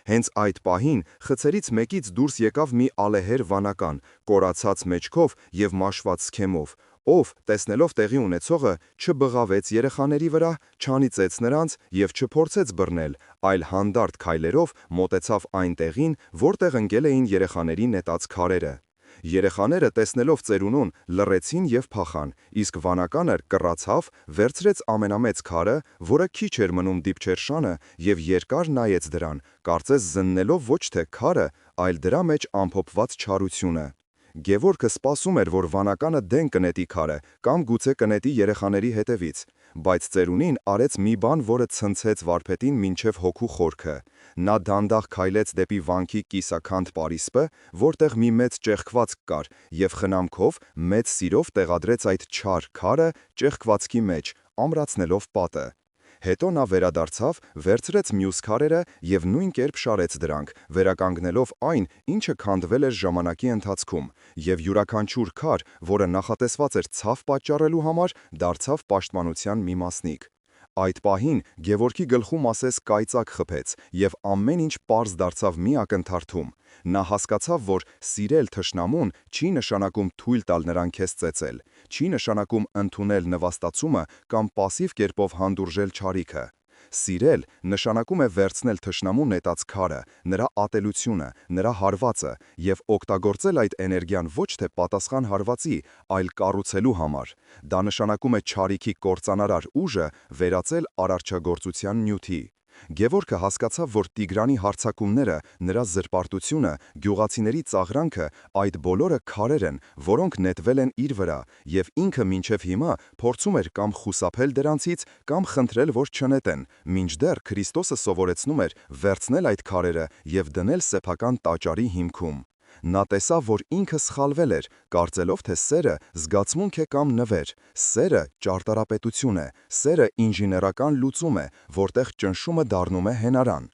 Հենց այդ պահին խցերից մեկից դուրս եկավ մի ալեհեր վանական, կորացած մեջքով եւ մաշված սքեմով, ով, տեսնելով տեղի ունեցողը, չբղավեց երեխաների վրա, չանիծեց նրանց եւ չփորձեց բռնել, այլ հանդարտ քայլերով մոտեցավ այն տեղին, որտեղ ընկել էին երեխաների նետած քարերը։ Երեխաները տեսնելով ծերունուն լռեցին եւ փախան, իսկ վանականը կռացավ, վերցրեց ամենամեծ քարը, որը քիչ էր մնում դիպչեր շանը, եւ երկար նայեց դրան, կարծես զննելով ոչ թե քարը, այլ դրա մեջ ամփոփված չարությունը։ Գևորգը սպասում էր, որ վանականը դեն կնետի քարը կամ գուցե կնետի երեխաների հետևից, բայց ծերունին արեց մի բան, որը ցնցեց վարպետին մինչև հոգու խորքը։ Նա դանդաղ քայլեց դեպի վանքի կիսաքանդ պարիսպը, որտեղ մի մեծ ճեղքվածք կար, եւ խնամքով մեծ սիրով տեղադրեց այդ չար քարը ճեղքվածքի մեջ, ամրացնելով պատը։ Հետո նա վերադարձավ, վերցրեց մյուս քարերը եւ նույն կերպ շարեց դրանք, վերականգնելով այն, ինչը քանդվել էր ժամանակի ընթացքում, եւ յուրաքանչյուր քար, որը նախատեսված էր ցավ պատճառելու համար, դարձավ պաշտպանության մի մասնիկ։ Այդ պահին Գևորգի գլխում ասես կայծակ խփեց, եւ ամեն ինչ պարզ դարձավ մի ակնթարթում։ Նա հասկացավ, որ սիրել թշնամուն չի նշանակում թույլ տալ նրան քեզ ծեծել, չի նշանակում ընդունել նվաստացումը կամ պասիվ կերպով հանդուրժել չարիքը։ Սիրել նշանակում է վերցնել թշնամու նետած քարը, նրա ատելությունը, նրա հարվածը եւ օգտագործել այդ էներգիան ոչ թե պատասխան հարվածի, այլ կառուցելու համար։ Դա նշանակում է չարիքի կործանարար ուժը վերածել արարչագործության նյութի։ Գևորգը հասկացավ, որ Տիգրանի հարձակումները, նրա զրպարտությունը, գյուղացիների ծաղրանքը, այդ բոլորը քարեր են, որոնք նետվել են իր վրա, եւ ինքը մինչև հիմա փորձում էր կամ խուսափել դրանցից, կամ խնդրել, որ չնետեն, մինչդեռ Քրիստոսը սովորեցնում էր վերցնել այդ քարերը եւ դնել սեփական տաճարի հիմքում։ Նա տեսավ, որ ինքը սխալվել էր, կարծելով, թե սերը զգացմունք է կամ նվեր, սերը ճարտարապետություն է, սերը ինժեներական լուծում է, որտեղ ճնշումը դառնում է հենարան։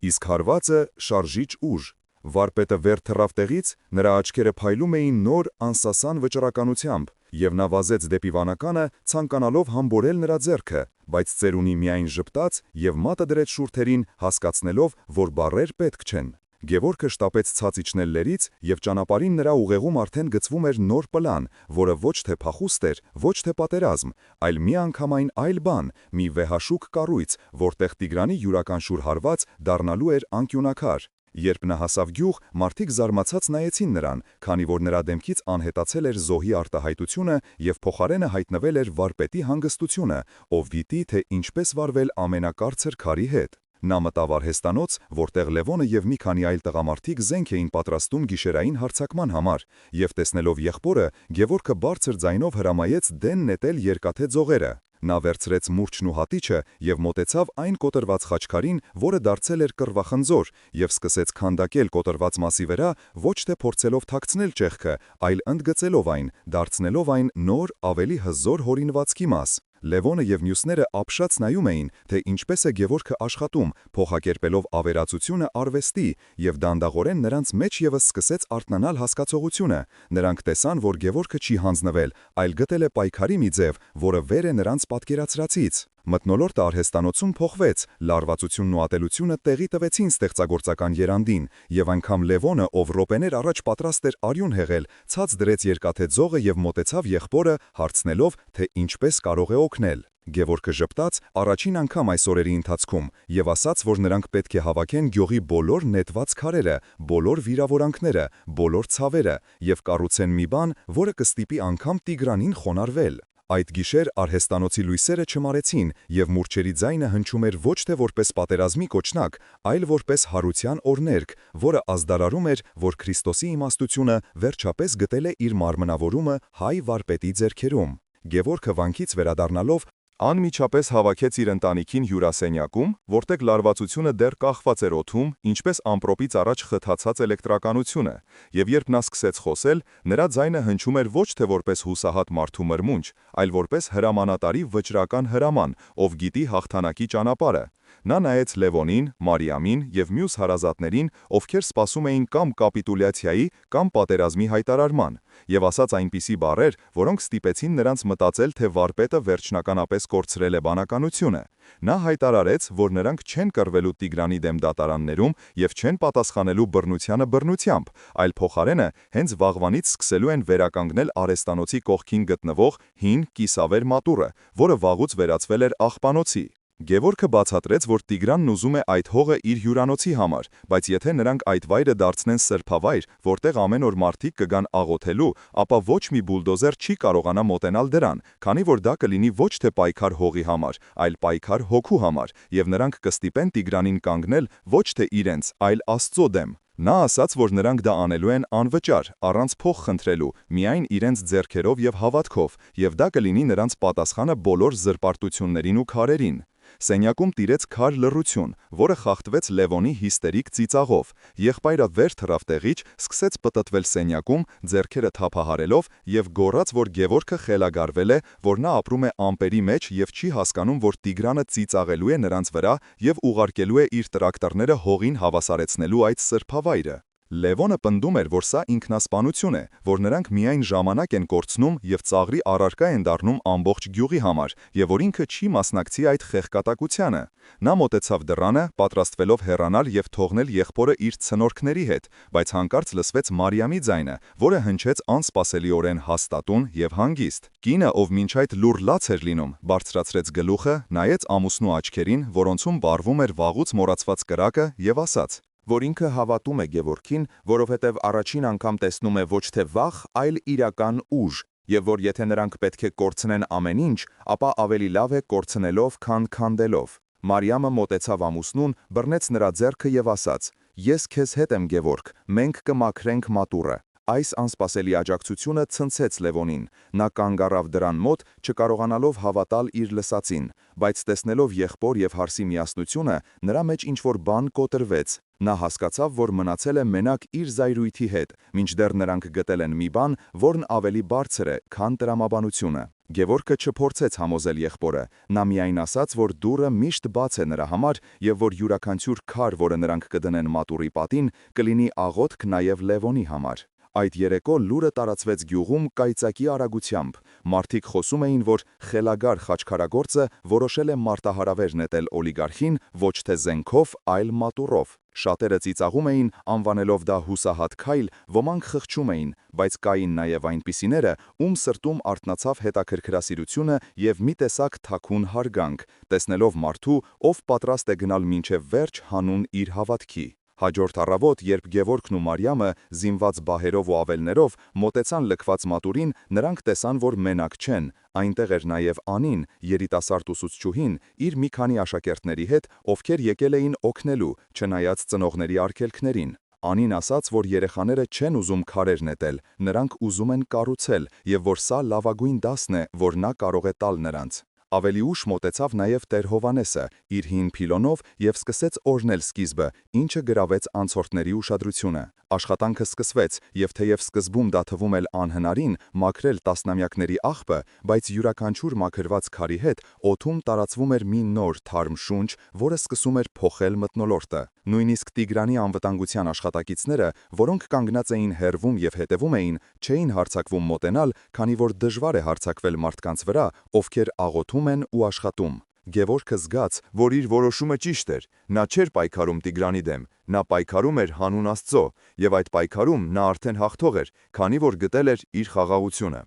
Իսկ հարվածը շարժիչ ուժ։ Վարպետը վեր թռավ տեղից, նրա աչքերը փայլում էին նոր անսասան վճռականությամբ, եւ նա վազեց դեպի վանականը, ցանկանալով համբորել նրա ձեռքը, բայց ծերունի միայն ժպտաց եւ մատը դրեց շուրթերին, հասկացնելով, որ բառեր պետք չեն։ Գևորգը շտապեց ցած իջնել լերից եւ ճանապարհին նրա ուղեղում արդեն գծվում էր նոր պլան, որը ոչ թե փախուստ էր, ոչ թե պատերազմ, այլ միանգամայն այլ բան, մի վեհաշուկ կառույց, որտեղ Տիգրանի յուրաքանչյուր հարված դառնալու էր անկյունակար։ Երբ նա հասավ գյուղ, մարդիկ զարմացած նայեցին նրան, քանի որ նրա դեմքից անհետացել էր զոհի արտահայտությունը եւ փոխարենը հայտնվել էր վարպետի հանգստությունը, ով գիտի, թե ինչպես վարվել ամենակարծր քարի հետ։ Նա մտավ արհեստանոց, որտեղ Լևոնը եւ մի քանի այլ տղամարդիկ զենք էին պատրաստում գիշերային հարձակման համար, եւ տեսնելով եղբորը, Գևորգը բարձր ձայնով հրամայեց դեն նետել երկաթե ձողերը։ Նա վերցրեց մուրճն ու հատիչը եւ մոտեցավ այն կոտրված խաչքարին, որը դարձել էր կռվախնձոր, եւ սկսեց քանդակել կոտրված մասի վրա, ոչ թե փորձելով թաքցնել ճեղքը, այլ ընդգծելով այն, դարձնելով այն նոր, ավելի հզոր հորինվածքի մաս։ Լևոնը եւ մյուսները ապշած նայում էին, թե ինչպես է Գևորգը աշխատում, փոխակերպելով ավերածությունը արվեստի, եւ դանդաղորեն նրանց մեջ եւս սկսեց արթնանալ հասկացողությունը։ Նրանք տեսան, որ Գևորգը չի հանձնվել, այլ գտել է պայքարի մի ձև, որը վեր է նրանց պատկերացրածից։ Մթնոլորտը արհեստանոցում փոխվեց, լարվածությունն ու ատելությունը տեղի տվեցին ստեղծագործական երանդին, եւ այնքան Լևոնը, ով րոպեներ առաջ պատրաստ էր արյուն հեղել, ցած դրեց երկաթե ձողը եւ մոտեցավ եղբորը, հարցնելով, թե ինչպես կարող է օգնել։ Գևորգը ժպտաց առաջին անգամ այս օրերի ընթացքում եւ ասաց, որ նրանք պետք է հավաքեն գյուղի բոլոր նետված քարերը, բոլոր վիրավորանքները, բոլոր ցավերը եւ կառուցեն մի բան, որը կստիպի անգամ Տիգրանին խոնարհվել։ Այդ գիշեր արհեստանոցի լույսերը չմարեցին եւ մուրճերի ձայնը հնչում էր ոչ թե որպես պատերազմի կոչնակ, այլ որպես հարության օրներգ, որը ազդարարում էր, որ Քրիստոսի իմաստությունը վերջապես գտել է իր մարմնավորումը հայ վարպետի ձեռքերում։ Գևորգը վանքից վերադառնալով Անմիջապես հավաքեց իր ընտանիքին հյուրասենյակում, որտեղ լարվածությունը դեռ կախված էր օդում, ինչպես ամպրոպից առաջ խթացած էլեկտրականությունը, եւ երբ նա սկսեց խոսել, նրա ձայնը հնչում էր ոչ թե որպես հուսահատ մարդու մրմունջ, այլ որպես հրամանատարի վճռական հրաման, ով գիտի հաղթանակի ճանապարհը։ Նա նայեց Լևոնին, Մարիամին եւ մյուս հարազատներին, ովքեր սպասում էին կամ կապիտուլյացիայի, կամ պատերազմի հայտարարման, եւ ասաց այնպիսի բառեր, որոնք ստիպեցին նրանց մտածել, թե վարպետը վերջնականապես կորցրել է բանականությունը։ Նա հայտարարեց, որ նրանք չեն կռվելու Տիգրանի դեմ դատարաններում եւ չեն պատասխանելու բռնությանը բռնությամբ, այլ փոխարենը հենց վաղվանից սկսելու են վերականգնել արեստանոցի կողքին գտնվող հին կիսավեր մատուռը, որը վաղուց վերածվել էր աղբանոցի։ Գևորգը բացատրեց, որ Տիգրանն ուզում է այդ հողը իր հյուրանոցի համար, բայց եթե նրանք այդ վայրը դարձնեն սրբավայր, որտեղ ամեն օր մարդիկ կգան աղոթելու, ապա ոչ մի բուլդոզեր չի կարողանա մոտենալ դրան, քանի որ դա կլինի ոչ թե պայքար հողի համար, այլ պայքար հոգու համար, եւ նրանք կստիպեն Տիգրանին կանգնել ոչ թե իրենց, այլ Աստծո դեմ։ Նա ասաց, որ նրանք դա անելու են անվճար, առանց փող խնդրելու, միայն իրենց ձեռքերով եւ հավատքով, եւ դա կլինի նրանց պատասխանը բոլոր զրպարտություններին ու քարերին։ Սենյակում տիրեց քար լռություն, որը խախտվեց Լևոնի հիստերիկ ծիծաղով։ Եղբայրը վեր թռավ տեղից, սկսեց պտտվել սենյակում, ձեռքերը թափահարելով եւ գոռաց, որ Գևորգը խելագարվել է, որ նա ապրում է ամպերի մեջ եւ չի հասկանում, որ Տիգրանը ծիծաղելու է նրանց վրա եւ ուղարկելու է իր տրակտորները հողին հավասարեցնելու այդ սրբավայրը։ Լևոնը պնդում էր, որ սա ինքնասպանություն է, որ նրանք միայն ժամանակ են կորցնում եւ ծաղրի առարկա են դառնում ամբողջ գյուղի համար, եւ որ ինքը չի մասնակցի այդ խեղկատակությանը։ Նա մոտեցավ դռանը, պատրաստվելով հեռանալ եւ թողնել եղբորը իր ցնորքների հետ, բայց հանկարծ լսվեց Մարիամի ձայնը, որը հնչեց անսպասելիորեն հաստատուն եւ հանգիստ։ Կինը, ով մինչ այդ լուր լաց էր լինում, բարձրացրեց գլուխը, նայեց ամուսնու աչքերին, որոնցում բարվում էր վաղուց մոռացված կրակը, եւ ասաց. որ ինքը հավատում է Գևորգին, որովհետև առաջին անգամ տեսնում է ոչ թե վախ, այլ իրական ուժ, եւ որ եթե նրանք պետք է կորցնեն ամեն ինչ, ապա ավելի լավ է կորցնելով, քան քանդելով։ Մարիամը մոտեցավ ամուսնուն, բռնեց նրա ձեռքը եւ ասաց. Ես քեզ հետ եմ, Գևորգ, մենք կմաքրենք մատուռը։ Այս անսպասելի աջակցությունը ցնցեց Լևոնին։ Նա կանգ առավ դրան մոտ, չկարողանալով հավատալ իր լսածին, բայց տեսնելով եղբոր եւ հարսի միասնությունը, նրա մեջ ինչ-որ բան կոտրվեց։ Նա հասկացավ, որ մնացել է մենակ իր զայրույթի հետ, մինչդեռ նրանք գտել են մի բան, որն ավելի բարձր է, քան տրամաբանությունը։ Գևորգը չփորձեց համոզել եղբորը, նա միայն ասաց, որ դուռը միշտ բաց է նրա համար եւ որ յուրաքանչյուր քար, որը նրանք կդնեն մատուռի պատին, կլինի աղոթք նաեւ Լևոնի համար։ Այդ երեկո լուրը տարածվեց գյուղում կայծակի արագությամբ։ Մարդիկ խոսում էին, որ խելագար խաչքարագործը որոշել է մարտահրավեր նետել օլիգարխին ոչ թե զենքով, այլ մատուռով։ Շատերը ծիծաղում էին, անվանելով դա հուսահատ քայլ, ոմանք խղճում էին, բայց կային նաև այնպիսիները, ում սրտում արթնացավ հետաքրքրասիրությունը եւ մի տեսակ թաքուն հարգանք, տեսնելով մարդու, ով պատրաստ է գնալ մինչև վերջ հանուն իր հավատքի։ Հաջորդ առավոտ, երբ Գևորգն ու Մարիամը, զինված բահերով ու ավելներով, մոտեցան լքված մատուրին, նրանք տեսան, որ մենակ չեն, այնտեղ էր նաև Անին, երիտասարդ ուսուցչուհին, իր մի քանի աշակերտների հետ, ովքեր եկել էին օգնելու, չնայած ծնողների արգելքներին։ Անին ասաց, որ երեխաները չեն ուզում քարեր նետել, նրանք ուզում են կառուցել, եւ որ սա լավագույն դասն է, որ նա կարող է տալ նրանց։ Ավելի ուշ մոտեցավ նաև Տեր Հովանեսը, իր հին փիլոնով եւ սկսեց օրհնել սկիզբը, ինչը գրավեց անցորդների ուշադրությունը։ Աշխատանքը սկսվեց, եւ թեև սկզբում դա թվում էր անհնարին մաքրել տասնամյակների աղբը, բայց յուրաքանչյուր մաքրված քարի հետ օդում տարածվում էր մի նոր թարմ շունչ, որը սկսում էր փոխել մթնոլորտը։ Նույնիսկ Տիգրանի անվտանգության աշխատակիցները, որոնք կանգնած էին հեռվում եւ հետևում էին, չէին հարձակվում մոտենալ, քանի որ դժվար է հարձակվել մարդկանց վրա, ովքեր աղոթում են ու աշխատում։ Գևորգը զգաց, որ իր որոշումը ճիշտ էր։ Նա չէր պայքարում Տիգրանի դեմ, նա պայքարում էր հանուն Աստծո, եւ այդ պայքարում նա արդեն հաղթող էր, քանի որ գտել էր իր խաղաղությունը։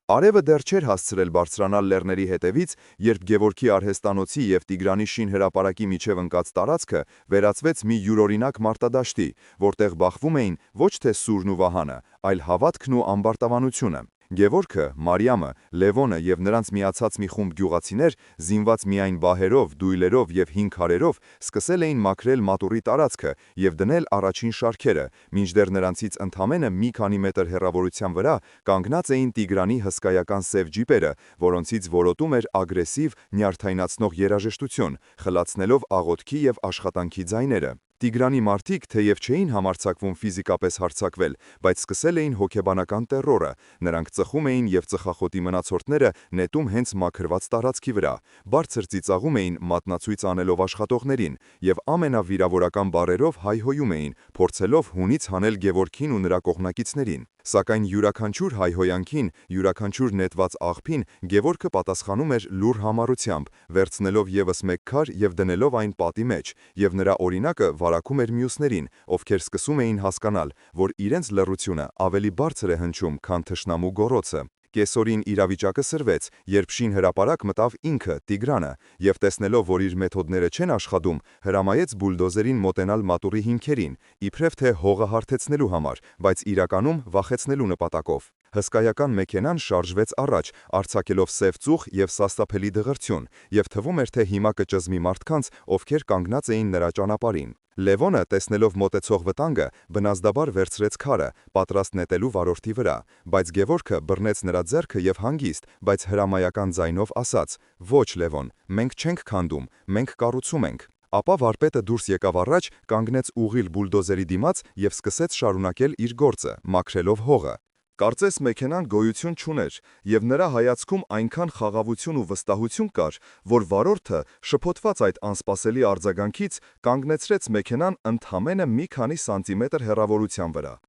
Արևը դեռ չէր հասցրել բարձրանալ լեռների հետևից, երբ Գևորգի արհեստանոցի եւ Տիգրանի շինհրապարակի միջև ընկած տարածքը վերածվեց մի յուրօրինակ մարտադաշտի, որտեղ բախվում էին ոչ թե սուրն ու վահանը, այլ հավատքն ու ամբարտավանությունը։ Գևորգը, Մարիամը, Լևոնը եւ նրանց միացած մի խումբ գյուղացիներ, զինված միայն բահերով, դույլերով եւ հին քարերով, սկսել էին մաքրել մատուռի տարածքը եւ դնել առաջին շարքերը, մինչդեռ նրանցից ընդամենը մի քանի մետր հեռավորության վրա կանգնած էին Տիգրանի հսկայական սև ջիպերը, որոնցից որոտում էր ագրեսիվ, նյարդայնացնող երաժշտություն, խլացնելով աղոթքի եւ աշխատանքի ձայները։ Տիգրանի մարդիկ թեև չէին համարձակվում ֆիզիկապես հարձակվել, բայց սկսել էին հոգեբանական տեռորը, նրանք ծխում էին եւ ծխախոտի մնացորդները նետում հենց մաքրված տարածքի վրա, բարձր ծիծաղում էին մատնացույց անելով աշխատողներին եւ ամենավիրավորական բառերով հայհոյում էին, փորձելով հունից հանել Գևորգին ու նրա կողմնակիցներին։ Սակայն յուրաքանչյուր հայհոյանքին, յուրաքանչյուր նետված աղբին Գևորգը պատասխանում էր լուռ համառությամբ, վերցնելով եւս մեկ քար եւ դնելով այն պատի մեջ, եւ նրա օրինակը վարակում էր մյուսներին, ովքեր սկսում էին հասկանալ, որ իրենց լռությունը ավելի բարձր է հնչում, քան թշնամու գոռոցը։ Կեսօրին իրավիճակը սրվեց, երբ շին հրապարակ մտավ ինքը Տիգրանը, եւ տեսնելով, որ իր մեթոդները չեն աշխատում, հրամայեց բուլդոզերին մոտենալ մատուռի հիմքերին, իբրև թե հողը հարթեցնելու համար, բայց իրականում վախեցնելու նպատակով։ Հսկայական մեքենան շարժվեց առաջ, արձակելով սև ծուխ եւ սաստափելի դղրդյուն, եւ թվում էր, թե հիմա կճզմի մարդկանց, ովքեր կանգնած էին նրա ճանապարհին։ Լևոնը, տեսնելով մոտեցող վտանգը, բնազդաբար վերցրեց քարը, պատրաստ նետելու վարորդի վրա, բայց Գևորգը բռնեց նրա ձեռքը եւ հանգիստ, բայց հրամայական ձայնով ասաց. «Ոչ, Լևոն, մենք չենք քանդում, մենք կառուցում ենք»։ Ապա վարպետը դուրս եկավ առաջ, կանգնեց ուղիղ բուլդոզերի դիմաց եւ սկսեց շարունակել իր գործը, մաքրելով հողը։ Կարծես մեքենան գոյություն չուներ, եւ նրա հայացքում այնքան խաղաղություն ու վստահություն կար, որ վարորդը, շփոթված այդ անսպասելի արձագանքից, կանգնեցրեց մեքենան ընդամենը մի քանի սանտիմետր հեռավորության վրա։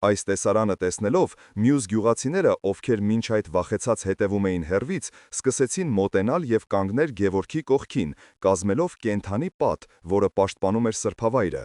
Այս տեսարանը տեսնելով, մյուս գյուղացիները, ովքեր մինչ այդ վախեցած հետևում էին հեռվից, սկսեցին մոտենալ եւ կանգնել Գևորգի կողքին, կազմելով կենթանի պատ, որը պաշտպանում էր սրբավայրը։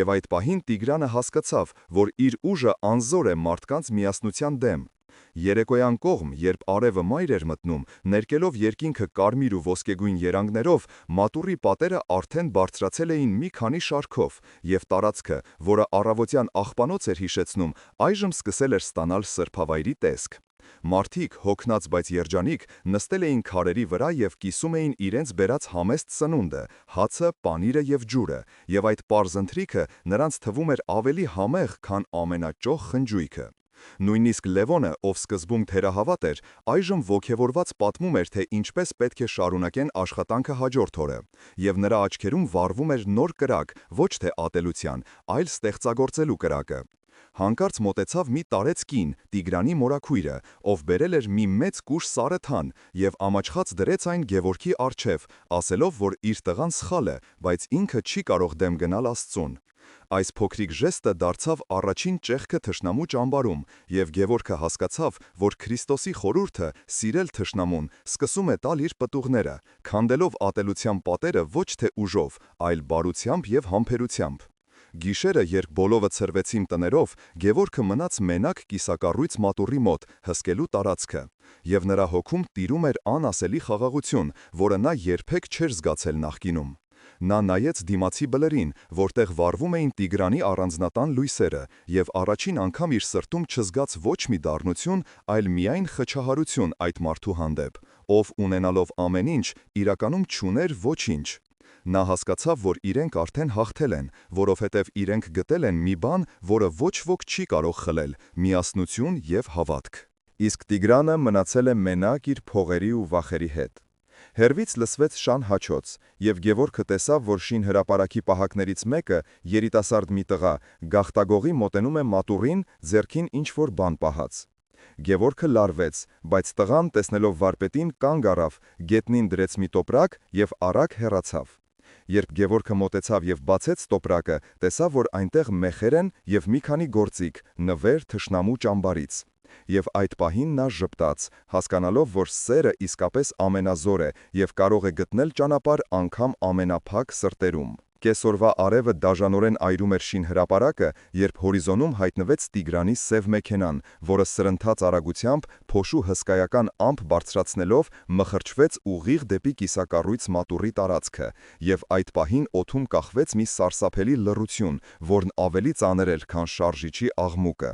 Եվ այդ պահին Տիգրանը հասկացավ, որ իր ուժը անզոր է մարդկանց միասնության դեմ։ Երեկոյան կողմ, երբ արևը մայր էր մտնում, ներկելով երկինքը կարմիր ու ոսկեգույն երանգներով, մատուռի պատերը արդեն բարձրացել էին մի քանի շարքով, եւ տարածքը, որը առավոտյան աղբանոց էր հիշեցնում, այժմ սկսել էր ստանալ սրբավայրի տեսք։ Մարդիկ, հոգնած բայց երջանիկ, նստել էին քարերի վրա եւ կիսում էին իրենց բերած համեստ սնունդը, հացը, պանիրը եւ ջուրը, եւ այդ պարզ ընթրիքը նրանց թվում էր ավելի համեղ, քան ամենաճոխ խնջույքը։ Նույնիսկ Լևոնը, ով սկզբում թերահավատ էր, այժմ ոգևորված պատմում էր, թե ինչպես պետք է շարունակեն աշխատանքը հաջորդ օրը, եւ նրա աչքերում վառվում էր նոր կրակ, ոչ թե ատելության, այլ ստեղծագործելու կրակը։ Հանկարծ մոտեցավ մի տարեց կին, Տիգրանի մորաքույրը, ով բերել էր մի մեծ կուշ սարեթան եւ ամաչխած դրեց այն Գևորգի առջև, ասելով, որ իր տղան սխալ է, բայց ինքը չի կարող դեմ գնալ Աստծուն։ Այս փոքրիկ ժեստը դարձավ առաջին ճեղքը թշնամու ճամբարում, եւ Գևորգը հասկացավ, որ Քրիստոսի խորհուրդը սիրել թշնամուն սկսում է տալ իր պտուղները, քանդելով ատելության պատերը ոչ թե ուժով, այլ բարությամբ եւ համբերությամբ։ Գիշերը, երբ բոլովը ցրվեցին տներով, Գևորգը մնաց մենակ կիսակառույց մատուռի մոտ, հսկելու տարածքը, եւ նրա հոգում տիրում էր անասելի խաղաղություն, որը նա երբեք չէր զգացել նախկինում։ Նա նայեց դիմացի բլրին, որտեղ վառվում էին Տիգրանի առանձնատան լույսերը, եւ առաջին անգամ իր սրտում չզգաց ոչ մի դառնություն, այլ միայն խճահարություն այդ մարդու հանդեպ, ով ունենալով ամեն ինչ, իրականում չուներ ոչինչ։ Նա հասկացավ, որ իրենք արդեն հաղթել են, որովհետև իրենք գտել են մի բան, որը ոչ ոք չի կարող խլել՝ միասնություն եւ հավատք։ Իսկ Տիգրանը մնացել է մենակ իր փողերի ու վախերի հետ։ Հեռվից լսվեց շան հաչոց, եւ Գևորգը տեսավ, որ շին հրապարակի պահակներից մեկը, երիտասարդ մի տղա, գաղտագողի մոտենում է մատուռին, ձեռքին ինչ-որ բան պահած։ Գևորգը լարվեց, բայց տղան, տեսնելով վարպետին, կանգ առավ, գետնին դրեց մի տոպրակ եւ արագ հեռացավ։ Երբ Գևորգը մոտեցավ եւ բացեց տոպրակը, տեսավ, որ այնտեղ մեխեր են եւ մի քանի գործիք, նվեր թշնամու ճամբարից։ Եվ այդ պահին նա ժպտաց, հասկանալով, որ սերը իսկապես ամենազոր է եւ կարող է գտնել ճանապարհ անգամ ամենափակ սրտերում։ Կեսօրվա արևը դաժանորեն այրում էր շին հրապարակը, երբ հորիզոնում հայտնվեց Տիգրանի սև մեքենան, որը սրընթաց արագությամբ, փոշու հսկայական ամպ բարձրացնելով, մխրճվեց ուղիղ դեպի կիսակառույց մատուռի տարածքը, եւ այդ պահին օդում կախվեց մի սարսափելի լռություն, որն ավելի ծանր էր, քան շարժիչի աղմուկը։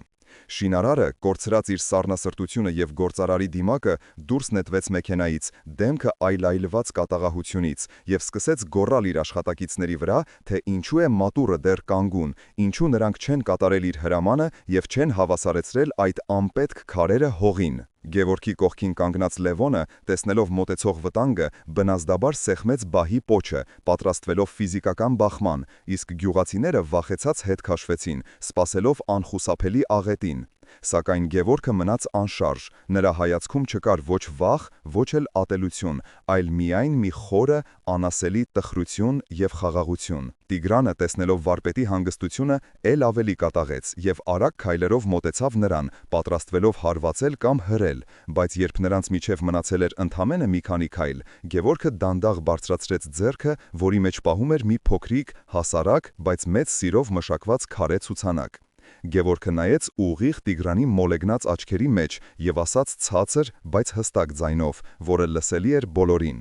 Շինարարը, կորցրած իր սառնասրտությունը եւ գործարարի դիմակը, դուրս նետվեց մեքենայից, դեմքը այլայլված կատաղահությունից եւ սկսեց գոռալ իր աշխատակիցների վրա, թե ինչու է մատուռը դեռ կանգուն, ինչու նրանք չեն կատարել իր հրամանը եւ չեն հավասարեցրել այդ անպետք քարերը հողին։ Գևորգի կողքին կանգնած Լևոնը, տեսնելով մոտեցող վտանգը, բնազդաբար սեղմեց բահի պոչը, պատրաստվելով ֆիզիկական բախման, իսկ գյուղացիները վախեցած հետ քաշվեցին, սպասելով անխուսափելի աղետին։ Սակայն Գևորգը մնաց անշարժ, նրա հայացքում չկար ոչ վախ, ոչ էլ ատելություն, այլ միայն մի խորը, անասելի տխրություն եւ խաղաղություն։ Տիգրանը, տեսնելով վարպետի հանգստությունը, էլ ավելի կատաղեց եւ արագ քայլերով մոտեցավ նրան, պատրաստվելով հարվածել կամ հրել, բայց երբ նրանց միջև մնացել էր ընդամենը մի քանի քայլ, Գևորգը դանդաղ բարձրացրեց ձեռքը, որի մեջ պահում էր մի փոքրիկ, հասարակ, բայց մեծ սիրով մշակված քարե ցուցանակ։ Գևորգը նայեց ուղիղ Տիգրանի մոլեգնած աչքերի մեջ եւ ասաց ցածր, բայց հստակ ձայնով, որը լսելի էր բոլորին.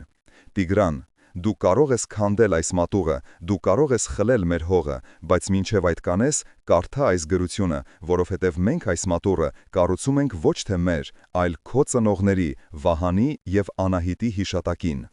«Տիգրան, դու կարող ես քանդել այս մատուռը, դու կարող ես խլել մեր հողը, բայց մինչև այդ կանես, կարդա այս գրությունը, որովհետև մենք այս մատուռը կառուցում ենք ոչ թե մեր, այլ քո ծնողների, Վահանի եւ Անահիտի հիշատակին»։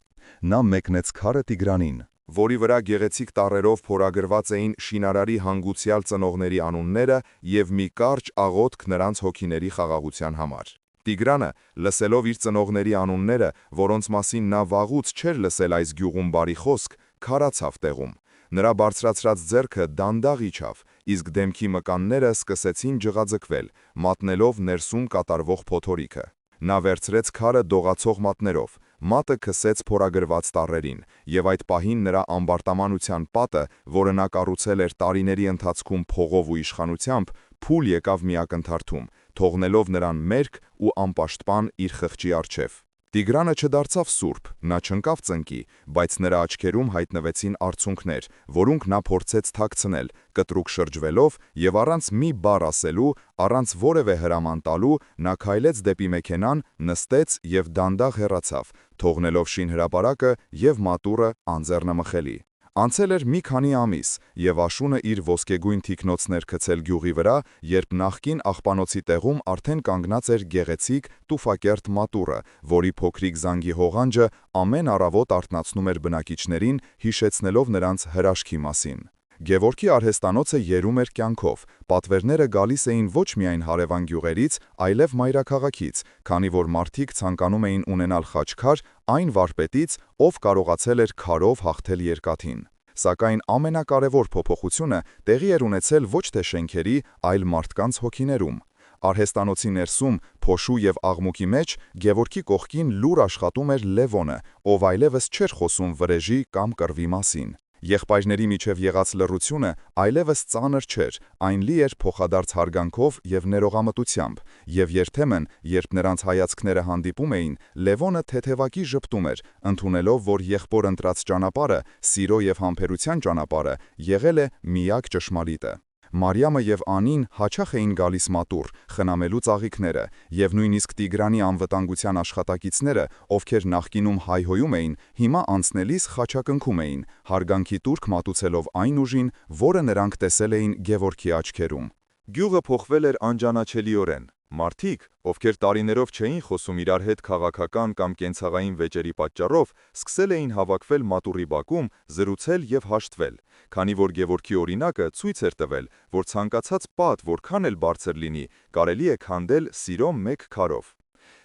Նա մեկնեց քարը Տիգրանին, որի վրա գեղեցիկ տառերով փորագրված էին շինարարի հանգուցյալ ծնողների անունները եւ մի կարճ աղոթք նրանց հոգիների խաղաղության համար։ Տիգրանը, լսելով իր ծնողների անունները, որոնց մասին նա վաղուց չէր լսել այս գյուղում բարի խոսք, քարացավ տեղում։ Նրա բարձրացրած ձեռքը դանդաղ իջավ, իսկ դեմքի մկանները սկսեցին ջղաձգվել, մատնելով ներսում կատարվող փոթորիկը։ Նա վերցրեց քարը դողացող մատներով, մատը քսեց փորագրված տառերին, եւ այդ պահին նրա ամբարտամանության պատը, որը նա կառուցել էր տարիների ընթացքում փողով ու իշխանությամբ, փուլ եկավ մի ակնթարթում, թողնելով նրան մերկ ու անպաշտպան իր խղճի առջև։ Տիգրանը չդարձավ սուրբ, նա չընկավ ծնկի, բայց նրա աչքերում հայտնվեցին արցունքներ, որոնք նա փորձեց թաքցնել, կտրուկ շրջվելով եւ առանց մի բառ ասելու, առանց որևէ հրաման տալու, նա քայլեց դեպի մեքենան, նստեց եւ դանդաղ հեռացավ, թողնելով շինհրապարակը եւ մատուռը անձեռնմխելի։ Անցել էր մի քանի ամիս, եւ Աշունը իր ոսկեգույն թիկնոցներ գցել գյուղի վրա, երբ նախկին աղբանոցի տեղում արդեն կանգնած էր գեղեցիկ տուֆակերտ մատուռը, որի փոքրիկ զանգի հողանջը ամեն առավոտ արթնացնում էր բնակիչներին, հիշեցնելով նրանց հրաշքի մասին։ Գևորգի արհեստանոցը երում էր կյանքով, պատվերները գալիս էին ոչ միայն հարևան գյուղերից, այլև մայրաքաղաքից, քանի որ մարդիկ ցանկանում էին ունենալ խաչքար այն վարպետից, ով կարողացել էր քարով հաղթել երկաթին։ Սակայն ամենակարևոր փոփոխությունը տեղի էր ունեցել ոչ թե շենքերի, այլ մարդկանց հոգիներում։ Արհեստանոցի ներսում, փոշու եւ աղմուկի մեջ Գևորգի կողքին լուր աշխատում էր Լևոնը, ով այլևս չէր խոսում վրեժի կամ կռվի մասին։ Եղբայրների միջև եղած լռությունը այլևս ծանր չէր, այն լի էր փոխադարձ հարգանքով եւ ներողամտությամբ, եւ երբեմն, երբ նրանց հայացքները հանդիպում էին, Լևոնը թեթևակի ժպտում էր, ընդունելով, որ եղբոր ընտրած ճանապարհը, սիրո եւ համբերության ճանապարհը, եղել է միակ ճշմարիտը։ Մարիամը եւ Անին հաճախ էին գալիս մատուռ, խնամելու ծաղիկները, եւ նույնիսկ Տիգրանի անվտանգության աշխատակիցները, ովքեր նախկինում հայհոյում էին, հիմա անցնելիս խաչակնքում էին, հարգանքի տուրք մատուցելով այն ուժին, որը նրանք տեսել էին Գևորգի աչքերում։ Գյուղը փոխվել էր անճանաչելիորեն։ Մարդիկ, ովքեր տարիներով չէին խոսում իրար հետ քաղաքական կամ կենցաղային վեճերի պատճառով, սկսել էին հավաքվել մատուռի բակում, զրուցել եւ հաշտվել, քանի որ Գևորգի օրինակը ցույց էր տվել, որ ցանկացած պատ, որքան էլ բարձր լինի, կարելի է քանդել սիրո մեկ քարով։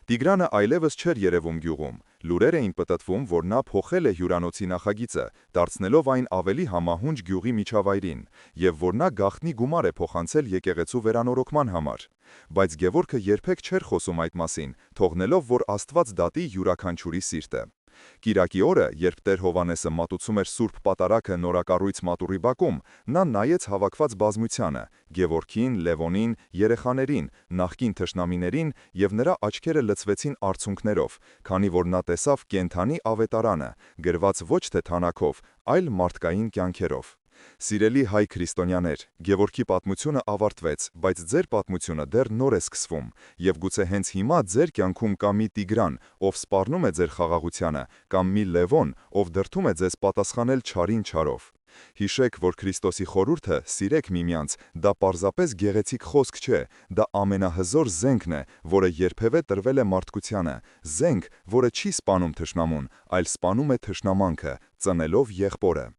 Տիգրանը այլևս չէր երևում գյուղում, լուրեր էին պտտվում, որ նա փոխել է հյուրանոցի նախագիծը, դարձնելով այն ավելի համահունչ գյուղի միջավայրին, եւ որ նա գաղտնի գումար է փոխանցել եկեղեցու վերանորոգման համար։ Բայց Գևորգը երբեք չէր խոսում այդ մասին, թողնելով, որ Աստված դատի յուրաքանչյուրի սիրտը։ Կիրակի օրը, երբ Տեր Հովհաննեսը մատուցում էր Սուրբ Պատարագը նորակառույց մատուռի բակում, նա նայեց հավաքված բազմությանը՝ Գևորգին, Լևոնին, երեխաներին, նախկին թշնամիներին, եւ նրա աչքերը լցվեցին արցունքներով, քանի որ նա տեսավ կենդանի ավետարանը, գրված ոչ թե թանաքով, այլ մարդկային կյանքերով։ Սիրելի հայ քրիստոնյաներ, Գևորգի պատմությունը ավարտվեց, բայց ձեր պատմությունը դեռ նոր է սկսվում, եւ գուցե հենց հիմա ձեր կյանքում կա մի Տիգրան, ով սպառնում է ձեր խաղաղությանը, կամ մի Լևոն, ով դրդում է ձեզ պատասխանել չարին չարով։ Հիշեք, որ Քրիստոսի խորհուրդը «սիրեք միմյանց» դա պարզապես գեղեցիկ խոսք չէ, դա ամենահզոր զենքն է, որը երբևէ տրվել է մարդկությանը, զենք, որը չի սպանում թշնամուն, այլ սպանում է թշնամանքը, ծնելով եղբորը։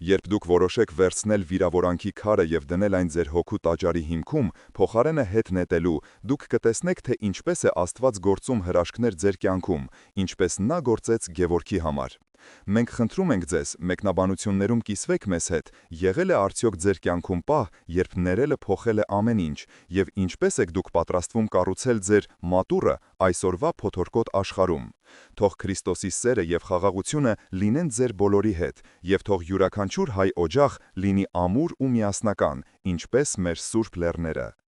Երբ դուք որոշեք վերցնել վիրավորանքի քարը եւ դնել այն ձեր հոգու տաճարի հիմքում, փոխարենը հետ նետելու, դուք կտեսնեք, թե ինչպես է Աստված գործում հրաշքներ ձեր կյանքում, ինչպես նա գործեց Գևորգի համար։ Մենք խնդրում ենք ձեզ, մեկնաբանություններում կիսվեք մեզ հետ, եղել է արդյոք ձեր կյանքում պահ, երբ ներելը փոխել է ամեն ինչ, եւ ինչպես եք դուք պատրաստվում կառուցել ձեր մատուռը այսօրվա փոթորկոտ աշխարհում։ Թող Քրիստոսի սերը եւ խաղաղությունը լինեն ձեր բոլորի հետ, եւ թող յուրաքանչյուր հայ օջախ լինի ամուր ու միասնական, ինչպես մեր սուրբ լեռները։